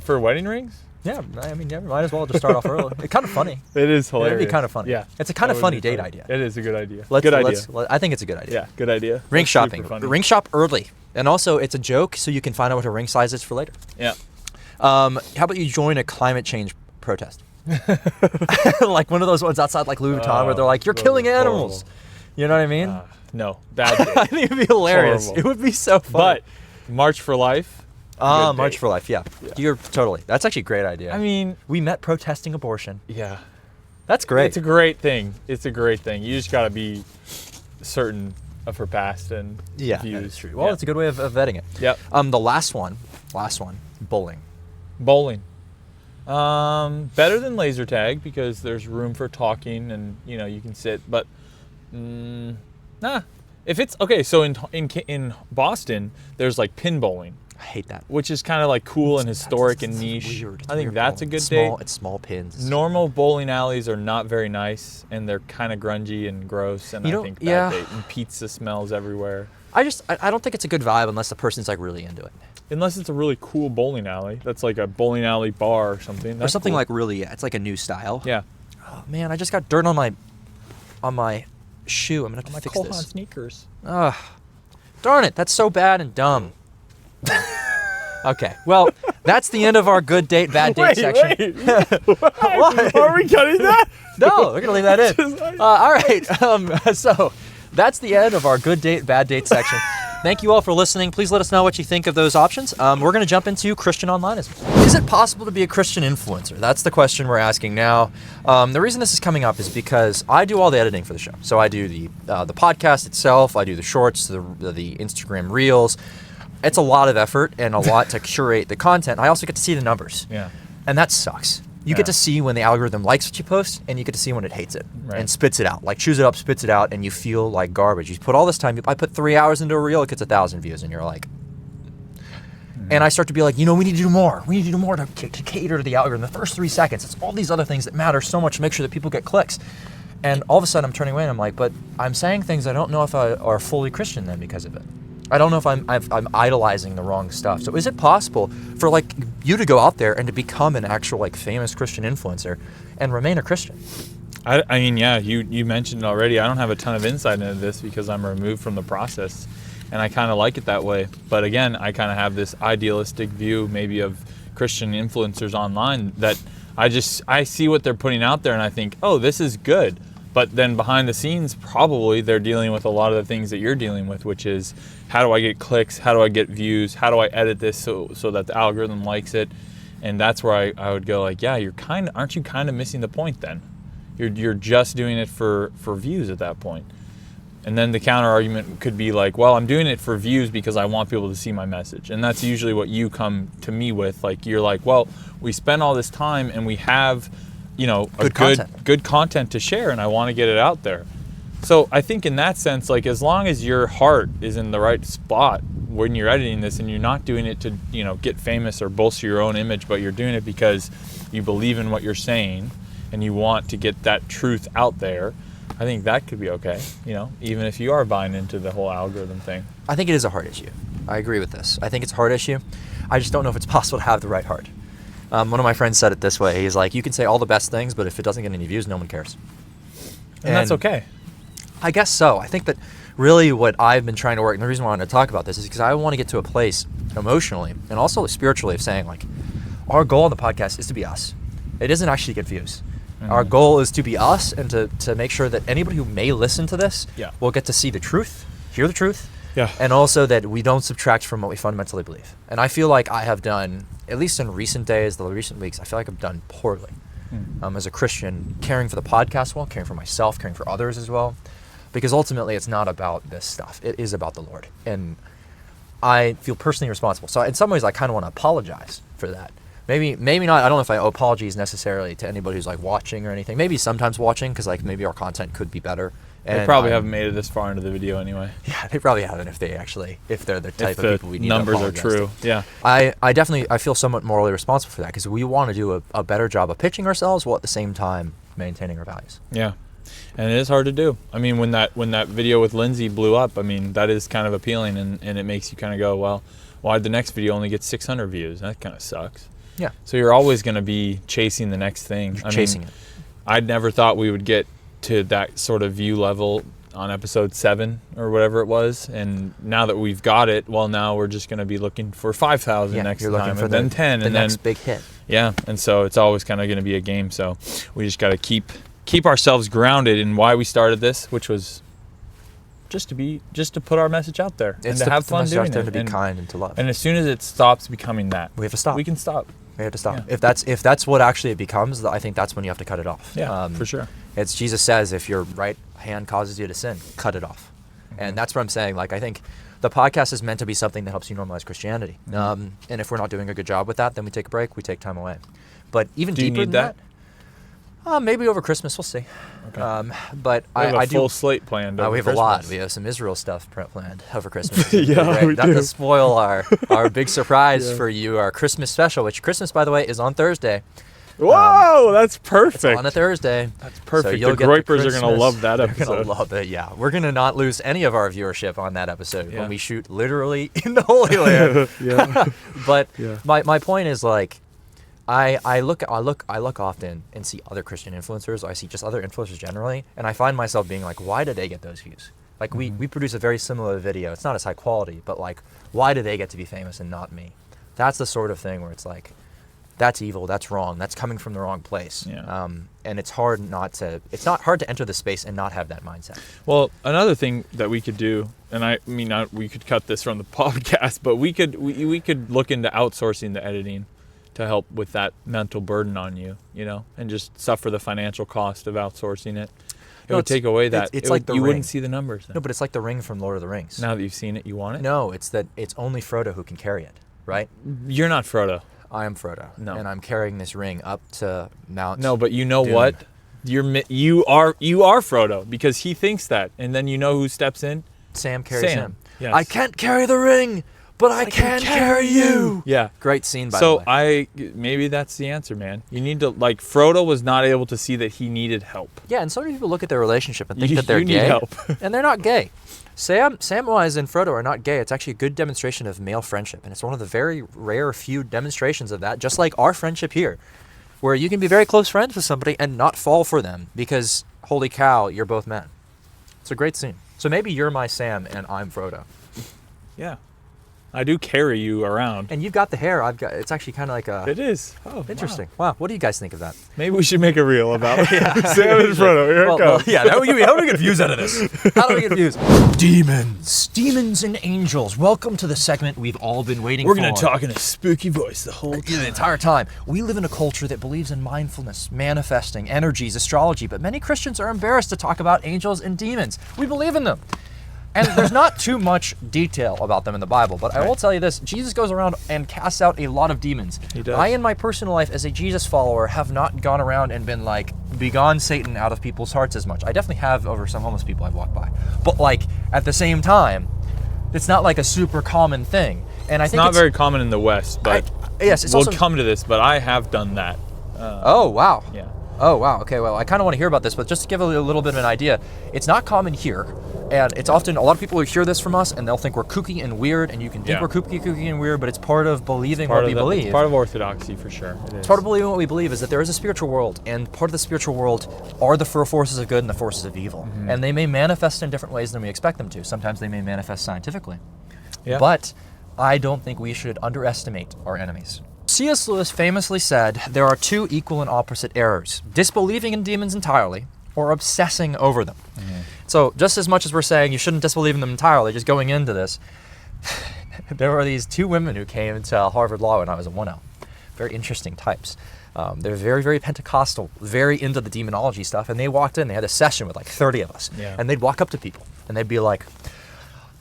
For wedding rings? Yeah, I mean, yeah, might as well just start off early. It's kind of funny. It is hilarious. It'd be kind of funny. Yeah. It's a kind That of would funny be date funny. idea. It is a good idea. Let's, good idea. I think it's a good idea. Yeah, good idea. Ring That's shopping. super funny. Ring shop early. And also, it's a joke, so you can find out what a ring size is for later. Yeah. How about you join a climate change protest? Like one of those ones outside like Louis Vuitton where they're like, you're those killing are animals. horrible. You know what I mean? No, bad I date. think it'd be hilarious. horrible. It would be so fun. But March for Life. good March date. for Life, yeah. You're totally. That's actually a great idea. I mean, we met protesting abortion. yeah. That's great. It's a great thing. It's a great thing. You just got to be certain of her past and yeah, views. that is true. Well, Yeah. it's a good way of vetting it. Yep. The last one, bowling. Bowling. Better than laser tag because there's room for talking and you can sit. But if it's okay, so in Boston there's like pin bowling, I hate that. which is kind of like cool and historic and It's niche. weird. It's I think weird that's a bowling. good Small, date. It's small pins. Normal bowling alleys are not very nice and they're kind of grungy and gross. And You I don't- think yeah. bad date and pizza smells everywhere. I don't think it's a good vibe unless the person's like really into it. Unless it's a really cool bowling alley. That's like a bowling alley bar or something. Or That's something cool. like really, it's like a new style. Yeah. Oh man, I just got dirt on my shoe. I'm gonna have to fix Kohan this. sneakers. Ugh. Darn it, that's so bad and dumb. Okay, well, that's the end of our good date, bad date section. What? Are we cutting that? No, we're gonna leave that in. All right, so that's the end of our good date, bad date section. Thank you all for listening. Please let us know what you think of those options. We're going to jump into Christian Onlineism. Is it possible to be a Christian influencer? That's the question we're asking now. The reason this is coming up is because I do all the editing for the show. So I do the podcast itself. I do the shorts, the Instagram reels. it's a lot of effort and a lot to curate the content. I also get to see the numbers. Yeah. And that sucks. You get to see when the algorithm likes what you post, and you get to see when it hates it and spits it out. Like, chews it up, spits it out, and you feel like garbage. You put all this time. I put 3 hours into a reel, it gets 1,000 views, and you're like... And I start to be like, we need to do more. We need to do more to cater to the algorithm. The first 3 seconds, it's all these other things that matter so much to make sure that people get clicks. And all of a sudden, I'm turning away, and I'm like, but I'm saying things I don't know if I are fully Christian then because of it. I don't know if I'm idolizing the wrong stuff. So is it possible for like you to go out there and to become an actual like famous Christian influencer and remain a Christian? I mean, yeah, you mentioned it already. I don't have a ton of insight into this because I'm removed from the process, and I kind of like it that way. But again, I kind of have this idealistic view maybe of Christian influencers online that I see what they're putting out there and I think, oh, this is good. But then behind the scenes, probably they're dealing with a lot of the things that you're dealing with, which is how do I get clicks? How do I get views? How do I edit this so that the algorithm likes it? And that's where I would go like, yeah, aren't you kind of missing the point then? You're just doing it for views at that point. And then the counter argument could be like, well, I'm doing it for views because I want people to see my message. And that's usually what you come to me with. Like, you're like, well, we spend all this time and we have, good content to share, and I want to get it out there. So I think in that sense, like, as long as your heart is in the right spot when you're editing this and you're not doing it to, get famous or bolster your own image, but you're doing it because you believe in what you're saying and you want to get that truth out there, I think that could be okay, even if you are buying into the whole algorithm thing. I think it is a heart issue. I agree with this. I think it's a heart issue. I just don't know if it's possible to have the right heart. One of my friends said it this way. He's like, you can say all the best things, but if it doesn't get any views, no one cares. And that's okay. I guess so. I think that really what I've been trying to work, and the reason why I wanted to talk about this is because I want to get to a place emotionally and also spiritually of saying, like, our goal on the podcast is to be us. It isn't actually to get views. Mm-hmm. Our goal is to be us and to make sure that anybody who may listen to this will get to see the truth, hear the truth, and also that we don't subtract from what we fundamentally believe. And I feel like I have done, at least in recent days, the recent weeks, I feel like I've done poorly as a Christian, caring for the podcast well, caring for myself, caring for others as well. Because ultimately, it's not about this stuff. It is about the Lord. And I feel personally responsible. So in some ways, I kind of want to apologize for that. Maybe not. I don't know if I owe apologies necessarily to anybody who's like watching or anything. Maybe sometimes watching because like maybe our content could be better. And they probably haven't made it this far into the video anyway. Yeah, they probably haven't if they're the type of people we need to apologize to. Numbers are true. Yeah. I feel somewhat morally responsible for that because we want to do a better job of pitching ourselves while at the same time maintaining our values. Yeah. And it is hard to do. I mean, when that video with Lindsay blew up, I mean, that is kind of appealing and it makes you kind of go, well, why did the next video only get 600 views? That kind of sucks. Yeah. So you're always going to be chasing the next thing. Chasing it. I'd never thought we would get to that sort of view level on episode 7 or whatever it was. And now that we've got it, well, now we're just going to be looking for 5,000 next time, for and then 10. The next big hit. Yeah. And so it's always kind of going to be a game. So we just got to keep ourselves grounded in why we started this, which was just to put our message out there and to have fun doing it, to be kind and to love. And as soon as it stops becoming that, we have to stop. We can stop. We have to stop. Yeah. If that's what actually it becomes, I think that's when you have to cut it off. Yeah, for sure. It's Jesus says, if your right hand causes you to sin, cut it off. Mm-hmm. And that's what I'm saying. Like, I think the podcast is meant to be something that helps you normalize Christianity. Mm-hmm. And if we're not doing a good job with that, then we take a break. We take time away. But even deeper than that. Maybe over Christmas, we'll see. Okay. But we have I a full slate planned over we have Christmas. a lot. We have some Israel stuff planned over Christmas. Yeah, we Not do. to spoil our big surprise for you, our Christmas special, which Christmas, by the way, is on Thursday. Whoa, that's perfect. It's on a Thursday. That's perfect. So the Groipers are going to love that episode. They're going to love it, yeah. We're going to not lose any of our viewership on that episode when we shoot literally in the Holy Land. But my point is, like, I look often and see other Christian influencers, or I see just other influencers generally, and I find myself being like, why did they get those views? Like, we produce a very similar video. It's not as high quality, but like, why do they get to be famous and not me? That's the sort of thing where it's like, that's evil, that's wrong, that's coming from the wrong place. Yeah. And it's not hard to enter the space and not have that mindset. Well, another thing that we could do, and we could cut this from the podcast, but we could look into outsourcing the editing to help with that mental burden on you, and just suffer the financial cost of outsourcing it. It would take away that. It's like the you ring. wouldn't see the numbers then. No, but it's like the ring from Lord of the Rings. Now that you've seen it, you want it? No, it's that it's only Frodo who can carry it, right? You're not Frodo. I am Frodo. No. And I'm carrying this ring up to Mount. No, but you know Doom. what? You are Frodo because he thinks that, and then you know who steps in? Sam carries Sam. him. Yes. I can't carry the ring, but I can carry you. Yeah. Great scene, by the way. So maybe that's the answer, man. You need to, like, Frodo was not able to see that he needed help. Yeah, and so many people look at their relationship and think You- that they're you need gay. help. And they're not gay. Samwise and Frodo are not gay. It's actually a good demonstration of male friendship. And it's one of the very rare few demonstrations of that, just like our friendship here, where you can be very close friends with somebody and not fall for them because, holy cow, you're both men. It's a great scene. So maybe you're my Sam and I'm Frodo. Yeah. I do carry you around. And you've got the hair. It's actually kind of like a... It is. Oh, Interesting. Wow. What do you guys think of that? Maybe we should make a reel about Sam and Frodo. Here it goes. Yeah, how do we get views out of this? How do we get views? Demons and angels. Welcome to the segment we've all been waiting for. We're going to talk in a spooky voice the whole time. The entire time. We live in a culture that believes in mindfulness, manifesting, energies, astrology, but many Christians are embarrassed to talk about angels and demons. We believe in them. And there's not too much detail about them in the Bible, but I will tell you this, Jesus goes around and casts out a lot of demons. He does. I, in my personal life, as a Jesus follower, have not gone around and been like, begone Satan out of people's hearts as much. I definitely have over some homeless people I've walked by. But like, at the same time, it's not like a super common thing. And I think Not very common in the West, but yes, it's we'll also... come to this, but I have done that. Oh, wow. Yeah. Oh, wow. Okay, well, I kind of want to hear about this, but just to give a little bit of an idea, it's not common here, and it's often, a lot of people will hear this from us, and they'll think we're kooky and weird, and you can think Yeah. we're kooky and weird, but it's part of believing what we believe. It's part of orthodoxy, for sure. It is. Part of believing what we believe is that there is a spiritual world, and part of the spiritual world are the forces of good and the forces of evil. Mm-hmm. And they may manifest in different ways than we expect them to. Sometimes they may manifest scientifically. Yeah. But I don't think we should underestimate our enemies. C.S. Lewis famously said there are two equal and opposite errors: disbelieving in demons entirely or obsessing over them. Mm-hmm. So just as much as we're saying you shouldn't disbelieve in them entirely, just going into this, there were these two women who came to Harvard Law when I was at 1L. Very interesting types. They're very, very Pentecostal, very into the demonology stuff, and they walked in, they had a session with like 30 of us, Yeah. and they'd walk up to people, and they'd be like,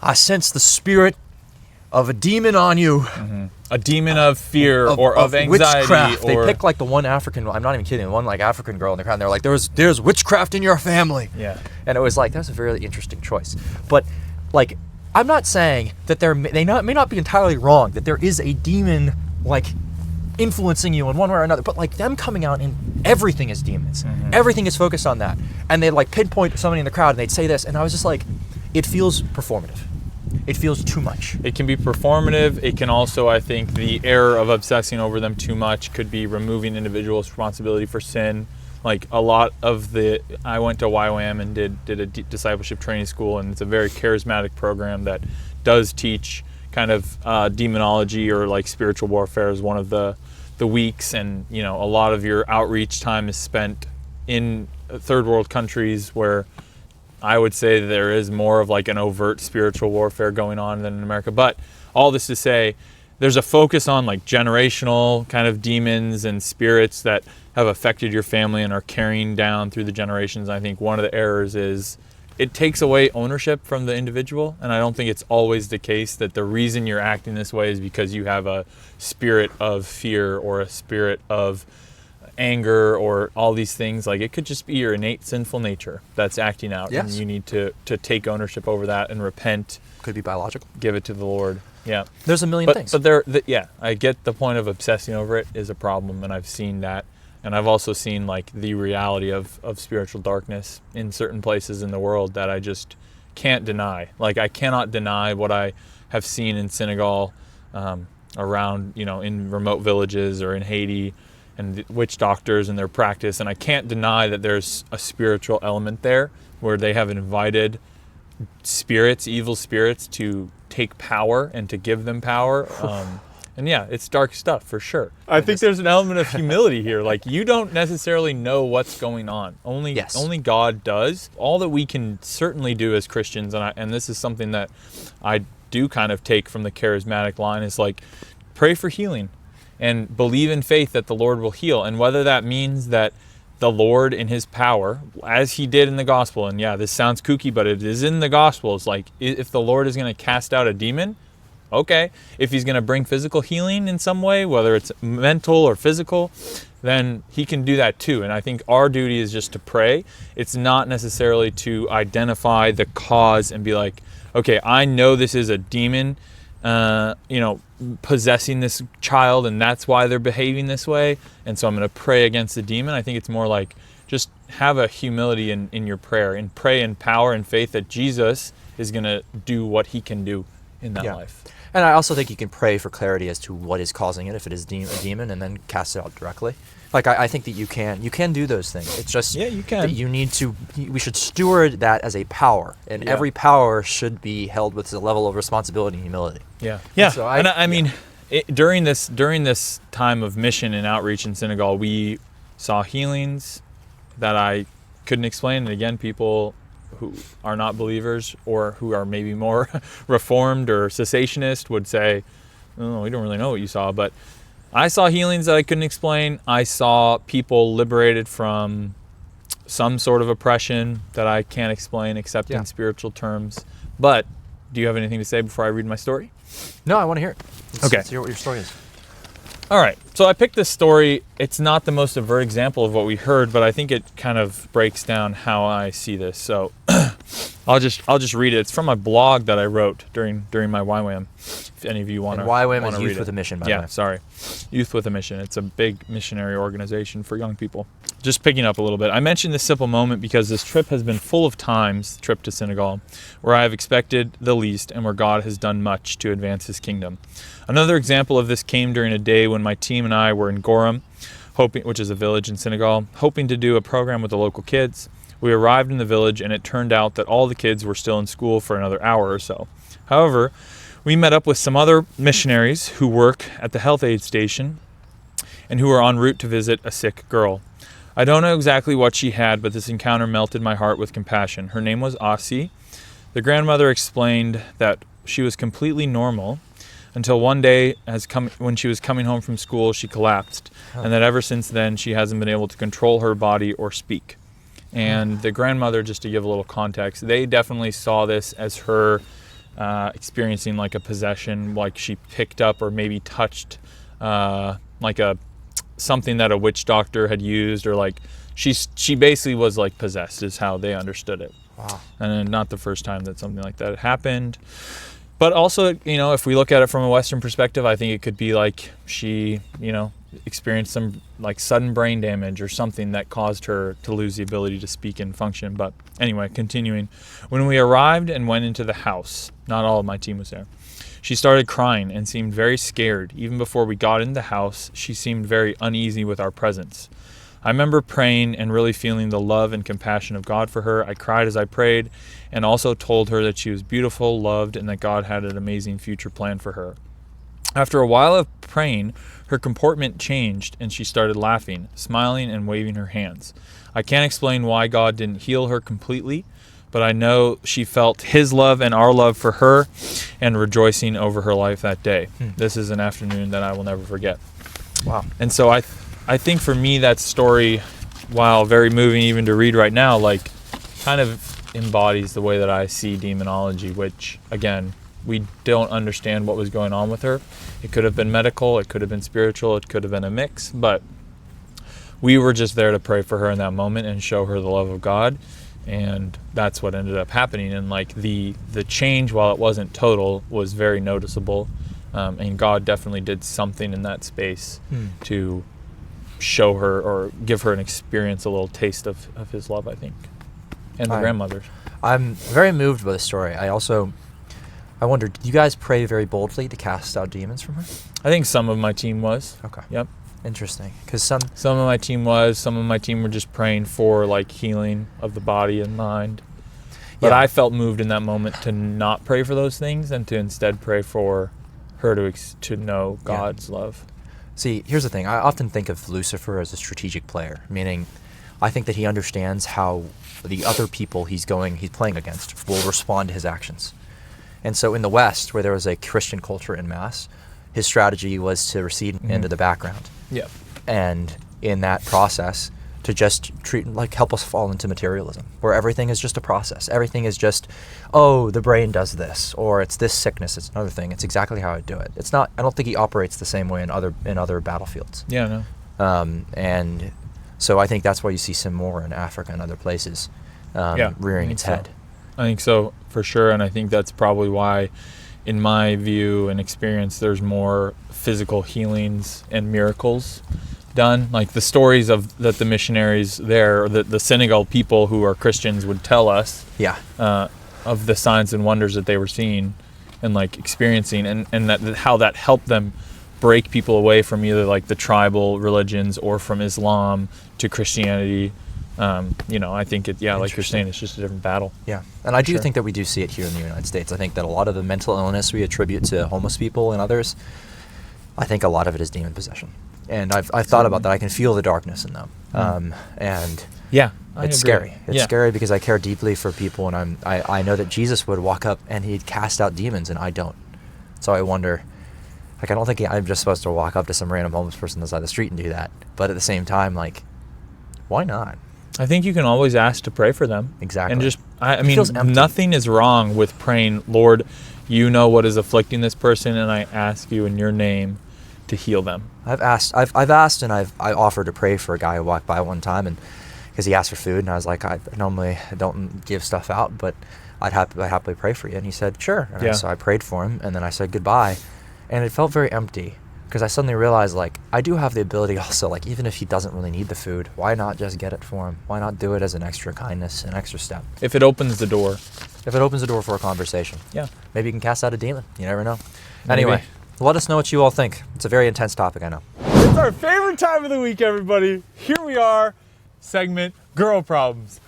I sense the spirit of a demon on you. Mm-hmm. A demon of fear or of anxiety. Witchcraft. Or... They picked like the one African, I'm not even kidding, one like African girl in the crowd, and they're like, there's witchcraft in your family. Yeah. And it was like, that's a very interesting choice. But like, I'm not saying that they may not be entirely wrong, that there is a demon like influencing you in one way or another, but like them coming out and everything is demons. Mm-hmm. Everything is focused on that. And they'd like pinpoint somebody in the crowd and they'd say this, and I was just like, it feels performative. It feels too much. It can be performative. It can also, I think, the error of obsessing over them too much could be removing individuals' responsibility for sin. Like a lot of I went to YWAM and did a discipleship training school, and it's a very charismatic program that does teach kind of demonology or like spiritual warfare as one of the weeks. And you know, a lot of your outreach time is spent in third world countries where I would say there is more of like an overt spiritual warfare going on than in America. But all this to say, there's a focus on like generational kind of demons and spirits that have affected your family and are carrying down through the generations. I think one of the errors is it takes away ownership from the individual. And I don't think it's always the case that the reason you're acting this way is because you have a spirit of fear or a spirit of anger or all these things. Like it could just be your innate sinful nature that's acting out. Yes. And you need to take ownership over that and repent. Could be biological. Give it to the Lord. Yeah. There's a million things. But I get the point of obsessing over it is a problem, and I've seen that. And I've also seen like the reality of spiritual darkness in certain places in the world that I just can't deny. Like I cannot deny what I have seen in Senegal, around, you know, in remote villages or in Haiti, and witch doctors and their practice. And I can't deny that there's a spiritual element there where they have invited spirits, evil spirits, to take power and to give them power. And yeah, it's dark stuff for sure. I think there's an element of humility here. Like you don't necessarily know what's going on. Only God does. All that we can certainly do as Christians, and this is something that I do kind of take from the charismatic line, is like pray for healing and believe in faith that the Lord will heal. And whether that means that the Lord in his power, as he did in the gospel. And yeah, this sounds kooky, but it is in the gospels. Like, if the Lord is going to cast out a demon, okay. If he's going to bring physical healing in some way, whether it's mental or physical, then he can do that too. And I think our duty is just to pray. It's not necessarily to identify the cause and be like, okay, I know this is a demon, possessing this child, and that's why they're behaving this way, and so I'm going to pray against the demon. I think it's more like just have a humility in your prayer, and pray in power and faith that Jesus is going to do what he can do in that life. And I also think you can pray for clarity as to what is causing it, if it is a demon, and then cast it out directly. Like, I think that you can do those things. It's just you can. That we should steward that as a power, and every power should be held with a level of responsibility and humility. Yeah. So I mean, during this time of mission and outreach in Senegal, we saw healings that I couldn't explain. And again, people who are not believers or who are maybe more reformed or cessationist would say, oh, we don't really know what you saw. But I saw healings that I couldn't explain. I saw people liberated from some sort of oppression that I can't explain except in spiritual terms. But do you have anything to say before I read my story? No, I want to hear it. Let's hear what your story is. All right. So I picked this story. It's not the most overt example of what we heard, but I think it kind of breaks down how I see this. So I'll just read it. It's from a blog that I wrote during my YWAM. If any of you want to read it. YWAM is Youth with a Mission, by the way. Yeah, sorry. Youth with a Mission. It's a big missionary organization for young people. Just picking up a little bit. I mentioned this simple moment because this trip has been full of times, the trip to Senegal, where I have expected the least and where God has done much to advance his kingdom. Another example of this came during a day when my team and I were in Goram, which is a village in Senegal, hoping to do a program with the local kids. We arrived in the village and it turned out that all the kids were still in school for another hour or so. However, we met up with some other missionaries who work at the health aid station and who were en route to visit a sick girl. I don't know exactly what she had, but this encounter melted my heart with compassion. Her name was Asi. The grandmother explained that she was completely normal until one day, when she was coming home from school, she collapsed, and that ever since then she hasn't been able to control her body or speak. And the grandmother, just to give a little context, they definitely saw this as her experiencing like a possession, like she picked up or maybe touched something that a witch doctor had used, or like she basically was like possessed, is how they understood it. Wow. And not the first time that something like that happened. But also, if we look at it from a Western perspective, I think it could be like she, experienced some like sudden brain damage or something that caused her to lose the ability to speak and function. But anyway, continuing. When we arrived and went into the house, not all of my team was there. She started crying and seemed very scared. Even before we got in the house, she seemed very uneasy with our presence. I remember praying and really feeling the love and compassion of God for her. I cried as I prayed and also told her that she was beautiful, loved, and that God had an amazing future plan for her. After a while of praying, her comportment changed and she started laughing, smiling, and waving her hands. I can't explain why God didn't heal her completely, but I know she felt his love and our love for her and rejoicing over her life that day. This is an afternoon that I will never forget. Wow. And so I think for me that story, while very moving even to read right now, like kind of embodies the way that I see demonology, which again, we don't understand what was going on with her. It could have been medical, it could have been spiritual, it could have been a mix, but we were just there to pray for her in that moment and show her the love of God. And that's what ended up happening. And like the change, while it wasn't total, was very noticeable. And God definitely did something in that space to show her or give her an experience, a little taste of his love, I think. And the grandmothers. I'm very moved by the story. I wonder, did you guys pray very boldly to cast out demons from her? I think some of my team was. Okay. Yep. Interesting. Because some of my team was. Some of my team were just praying for like healing of the body and mind. But I felt moved in that moment to not pray for those things and to instead pray for her to know God's love. See, here's the thing. I often think of Lucifer as a strategic player, meaning I think that he understands how the other people he's playing against will respond to his actions. And so in the West, where there was a Christian culture en masse, his strategy was to recede into the background. Yeah. And in that process, to just help us fall into materialism, where everything is just a process. Everything is just, oh, the brain does this, or it's this sickness, it's another thing. It's exactly how I do it. It's not. I don't think he operates the same way in other battlefields. Yeah, no. And so I think that's why you see some more in Africa and other places rearing its head. I think so, for sure. And I think that's probably why, in my view and experience, there's more physical healings and miracles done. Like the stories that the missionaries there, or the Senegal people who are Christians would tell us of the signs and wonders that they were seeing and like experiencing, and that how that helped them break people away from either like the tribal religions or from Islam to Christianity. I think like you're saying, it's just a different battle. Yeah, and I do think that we do see it here in the United States. I think that a lot of the mental illness we attribute to homeless people and others, I think a lot of it is demon possession. And I've thought about that. I can feel the darkness in them. And it's scary. It's scary because I care deeply for people, and I know that Jesus would walk up and he'd cast out demons, and I don't. So I wonder, like, I don't think I'm just supposed to walk up to some random homeless person on the side of the street and do that. But at the same time, like, why not? I think you can always ask to pray for them. Exactly. And just, I mean, nothing is wrong with praying, Lord, you know what is afflicting this person, and I ask you in your name to heal them. I've asked, and I offered to pray for a guy who walked by one time, and because he asked for food, and I was like, I normally don't give stuff out, but I'd happily pray for you. And he said, sure. And so I prayed for him, and then I said goodbye, and it felt very empty. Because I suddenly realized, like, I do have the ability also, like, even if he doesn't really need the food, why not just get it for him? Why not do it as an extra kindness, an extra step? If it opens the door. If it opens the door for a conversation. Yeah. Maybe you can cast out a demon. You never know. Anyway, let us know what you all think. It's a very intense topic, I know. It's our favorite time of the week, everybody. Here we are, segment Girl Problems.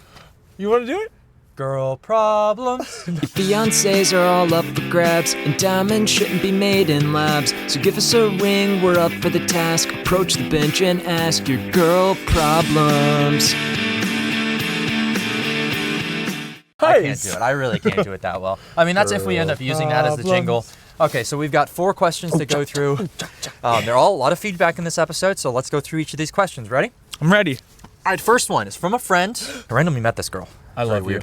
You want to do it? Girl problems. Your fiancés are all up for grabs, and diamonds shouldn't be made in labs. So give us a ring, we're up for the task. Approach the bench and ask your girl problems. I can't do it. I really can't do it that well. I mean, that's if we end up using that as the jingle. Okay, so we've got 4 questions to go through. They're all a lot of feedback in this episode, so let's go through each of these questions. Ready? I'm ready. All right, first one is from a friend. I randomly met this girl. I love you.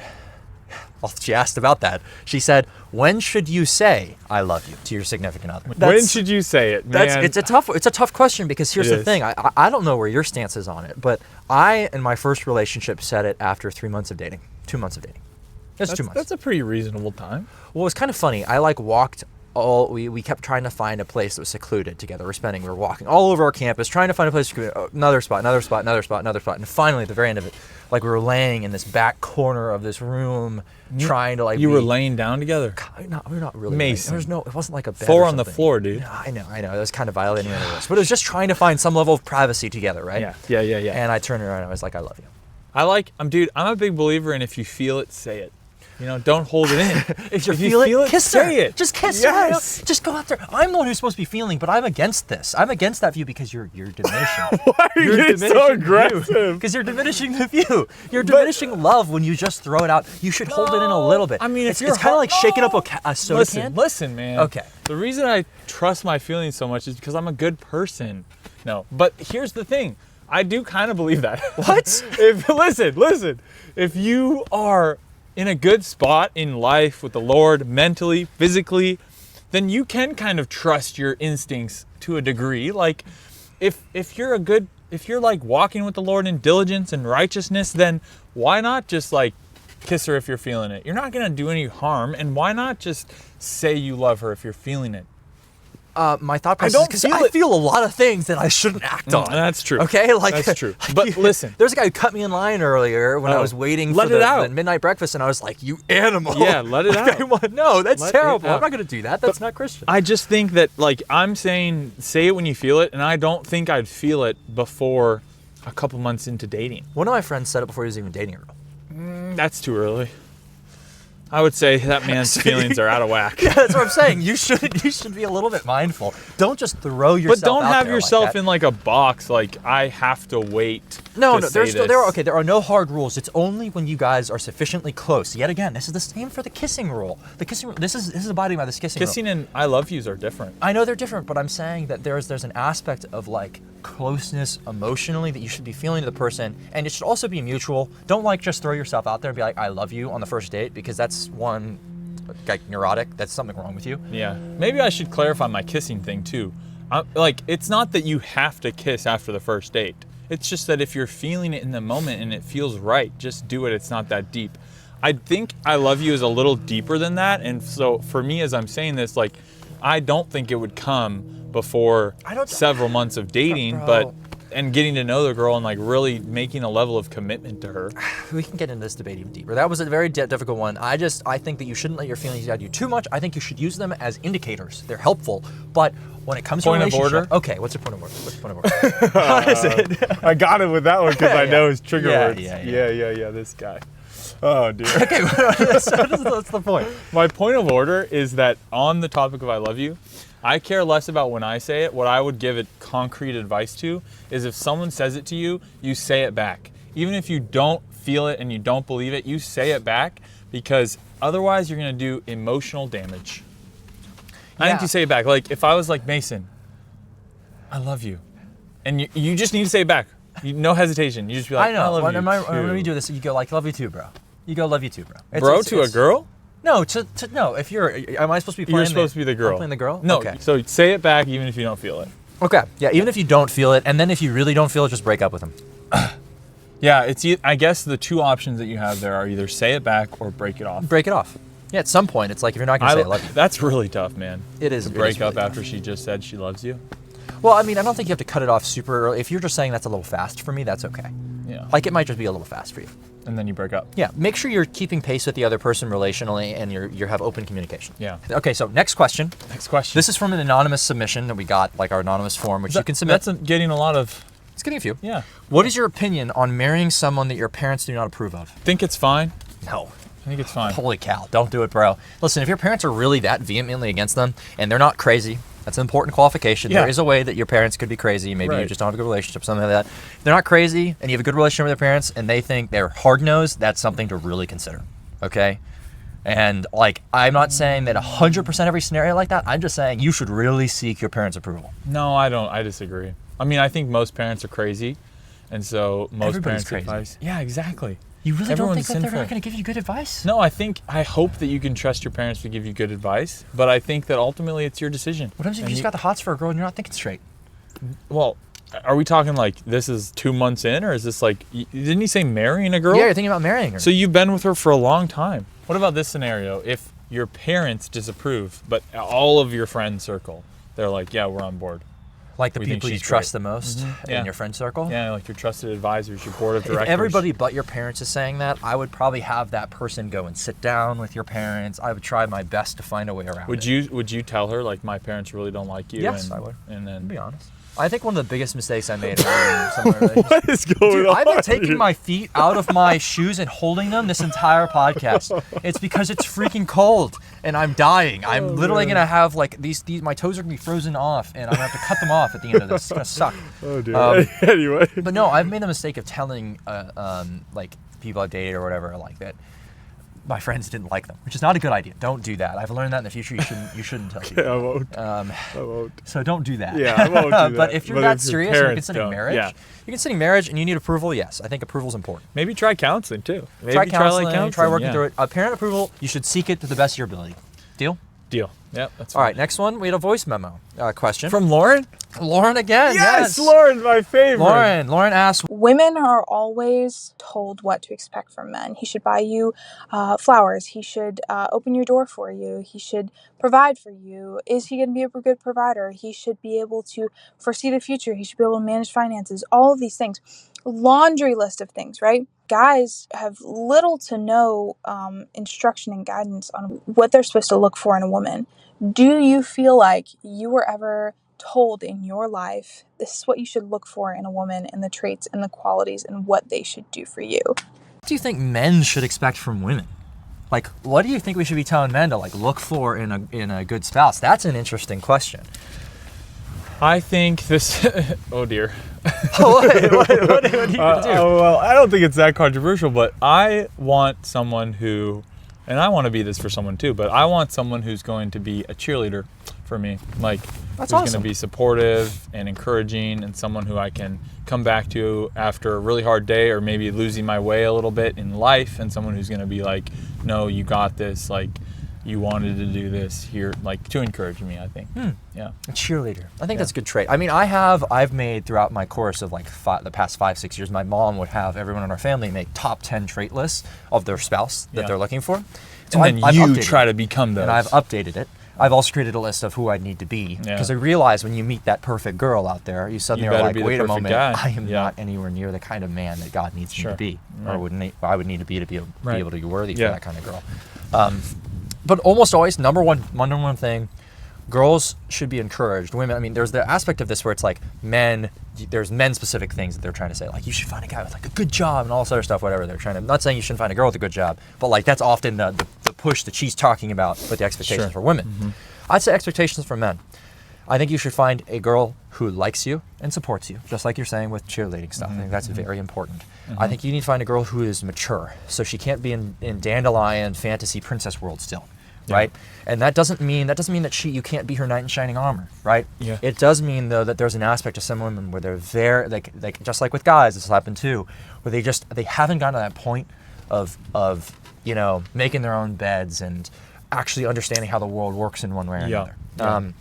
Well, she asked about that. She said, when should you say I love you to your significant other? When should you say it, man? It's a tough question, because here's the thing. I don't know where your stance is on it, but I, in my first relationship, said it after 3 months of dating. 2 months of dating. Just 2 months. That's a pretty reasonable time. Well, it was kind of funny. I walked we kept trying to find a place that was secluded together. We were walking all over our campus, trying to find a place, another spot. And finally, at the very end of it, we were laying in this back corner of this room, trying to You were laying down together? No, we were not really. Mason. It wasn't like a bed. 4 on the floor, dude. No, I know. It was kind of violating the rules. But it was just trying to find some level of privacy together, right? Yeah. And I turned around and I was like, I love you. I'm a big believer in, if you feel it, say it. Don't hold it in. If you feel it, kiss her. Say it. Just kiss her. Just go out there. I'm the one who's supposed to be feeling, but I'm against this. I'm against that view because you're diminishing. Why are you getting so aggressive? Because you're diminishing the view. You're diminishing love when you just throw it out. You should hold it in a little bit. I mean, it's kind of like shaking up a soda can. Listen, man. Okay. The reason I trust my feelings so much is because I'm a good person. No, but here's the thing. I do kind of believe that. What? Listen. If you are in a good spot in life with the Lord, mentally, physically, then you can kind of trust your instincts to a degree. Like, if you're walking with the Lord in diligence and righteousness, then why not just kiss her if you're feeling it? You're not gonna do any harm, and why not just say you love her if you're feeling it? My thought process is because I feel a lot of things that I shouldn't act on. That's true. Okay? That's true. But listen. There's a guy who cut me in line earlier when I was waiting for the midnight breakfast, and I was like, you animal. Yeah, let it out. No, that's terrible. I'm not going to do that. That's not Christian. I just think that, I'm saying, say it when you feel it, and I don't think I'd feel it before a couple months into dating. One of my friends said it before he was even dating a girl. That's too early. I would say that man's feelings are out of whack. Yeah, that's what I'm saying. You should be a little bit mindful. Don't just throw yourself out there. But don't have yourself in a box, I have to wait No, to say this. there are no hard rules. It's only when you guys are sufficiently close. Yet again, this is the same for the kissing rule. This is abiding by this kissing rule. Kissing and I love yous are different. I know they're different, but I'm saying that there's an aspect of like closeness emotionally that you should be feeling to the person, and it should also be mutual. Don't like just throw yourself out there and be like, I love you on the first date, because that's one, like, neurotic. That's something wrong with you. Yeah. Maybe I should clarify my kissing thing too. Like, it's not that you have to kiss after the first date. It's just that if you're feeling it in the moment and it feels right, just do it. It's not that deep. I think I love you is a little deeper than that. And so for me, as I'm saying this, like, I don't think it would come before several months of dating, and getting to know the girl and like really making a level of commitment to her. We can get into this debate even deeper. That was a very difficult one. I think that you shouldn't let your feelings guide you too much. I think you should use them as indicators. They're helpful, but when it comes to a relationship, okay, what's the point of order? What's the point of order? How is it? I got it with that one because I know his trigger words. Yeah, This guy. Oh, dude. Okay, that's the point. My point of order is that on the topic of I love you, I care less about when I say it. What I would give it concrete advice to is if someone says it to you, you say it back. Even if you don't feel it and you don't believe it, you say it back, because otherwise you're going to do emotional damage. I think you say it back. Like if I was like, Mason, I love you. And you just need to say it back. No hesitation. You just be like, I love you too. When we do this, you go like, love you too, bro. You go, love you too, bro. Bro to a girl? No, no. If am I supposed to be playing? You're supposed to be the girl. I'm playing the girl? No. Okay. So say it back even if you don't feel it. Okay. Yeah. Even if you don't feel it, and then if you really don't feel it, just break up with him. Yeah. I guess the two options that you have there are either say it back or break it off. Break it off. Yeah. At some point, it's like if you're not gonna say I love you. That's really tough, man. It is. To break up really after she just said she loves you. Well, I mean, I don't think you have to cut it off super early. If you're just saying that's a little fast for me, that's okay. Yeah. Like it might just be a little fast for you. And then you break up. Yeah. Make sure you're keeping pace with the other person relationally, and you have open communication. Yeah. Okay. So next question. This is from an anonymous submission that we got, like our anonymous form, which you can submit. That's getting a lot of. It's getting a few. Yeah. What is your opinion on marrying someone that your parents do not approve of? Think it's fine. No. I think it's fine. Holy cow. Don't do it, bro. Listen, if your parents are really that vehemently against them and they're not crazy, that's an important qualification. Yeah. There is a way that your parents could be crazy. Maybe you just don't have a good relationship, something like that. If they're not crazy and you have a good relationship with their parents and they think they're hard-nosed, that's something to really consider, okay? And, like, I'm not saying that 100% every scenario like that. I'm just saying you should really seek your parents' approval. No, I don't. I disagree. I mean, I think most parents are crazy. And so most Everybody's parents' crazy. advice. Yeah, exactly. You really Everyone's don't think that sinful. they're not going to give you good advice? No, I hope that you can trust your parents to give you good advice, but I think that ultimately it's your decision. What happens if you just got the hots for a girl and you're not thinking straight? Well, are we talking like this is 2 months in, or is this like, didn't he say marrying a girl? Yeah, you're thinking about marrying her. So you've been with her for a long time. What about this scenario? If your parents disapprove, but all of your friend circle, they're like, yeah, we're on board. Like the We think people you she's trust great. the most Yeah. in your friend circle? Yeah, like your trusted advisors, your board of directors. If everybody but your parents is saying that, I would probably have that person go and sit down with your parents. I would try my best to find a way around it. Would you tell her, like, my parents really don't like you? Yes, and, I would. And then To be honest. I think one of the biggest mistakes I made in some of my relationships. What is going Dude, on? I've been taking my feet out of my shoes and holding them this entire podcast. It's because it's freaking cold and I'm dying. I'm literally gonna have like these my toes are gonna be frozen off and I'm gonna have to cut them off at the end of this. It's gonna suck. Oh, dude. Anyway. But no, I've made the mistake of telling like people I've dated or whatever like that my friends didn't like them, which is not a good idea. Don't do that. I've learned that in the future. You shouldn't tell people. I won't. I won't. So don't do that. Yeah, I won't do that. But if you're that serious and you're considering marriage, yeah. you're considering marriage and you need approval, yes. I think approval is important. Maybe try counseling too. Maybe Try counseling, like try working yeah. through it. Parent approval, you should seek it to the best of your ability. Deal? Deal. Yep, that's All fine. right, next one. We had a voice memo question. From Lauren? Lauren again. Yes. Lauren's my favorite. Lauren asked, Women are always told what to expect from men. He should buy you flowers. He should open your door for you. He should provide for you. Is he going to be a good provider? He should be able to foresee the future. He should be able to manage finances. All of these things. Laundry list of things, right? Guys have little to no instruction and guidance on what they're supposed to look for in a woman. Do you feel like you were ever told in your life, this is what you should look for in a woman and the traits and the qualities and what they should do for you? what do you think men should expect from women? Like, what do you think we should be telling men to like look for in a good spouse? That's an interesting question. I think this. Oh dear. what are you gonna do? Well, I don't think it's that controversial, but I want someone who, and I want to be this for someone too, but I want someone who's going to be a cheerleader for me. Like, That's who's awesome. going to be supportive and encouraging, and someone who I can come back to after a really hard day or maybe losing my way a little bit in life, and someone who's going to be like, no, you got this, like, you wanted to do this here, like, to encourage me, I think. Yeah. A cheerleader. I think that's a good trait. I mean, I've made throughout my course of like the past 5-6 years, my mom would have everyone in our family make top 10 trait lists of their spouse that they're looking for. So And then I've you updated try it, to become those. and I've updated it. I've also created a list of who I need to be, because I realize when you meet that perfect girl out there, you suddenly are better like, be the wait a perfect moment, guy. I am Yeah. not anywhere near the kind of man that God needs me to be, Right. or I would need to be be Right. able to be worthy Yeah. for that kind of girl. But almost always, number one thing, girls should be encouraged. Women, I mean, there's the aspect of this where it's like there's men-specific things that they're trying to say. Like, you should find a guy with like a good job and all this other stuff, whatever they're trying to. I'm not saying you shouldn't find a girl with a good job, but like that's often the push that she's talking about with the expectations for women. I'd say expectations for men. I think you should find a girl who likes you and supports you, just like you're saying with cheerleading stuff. I think that's very important. I think you need to find a girl who is mature, so she can't be in dandelion fantasy princess world still, right? And that doesn't mean that you can't be her knight in shining armor, right? Yeah. It does mean though that there's an aspect to some women where they're very like just like with guys, this will happen too, where they haven't gotten to that point of making their own beds and actually understanding how the world works in one way or another.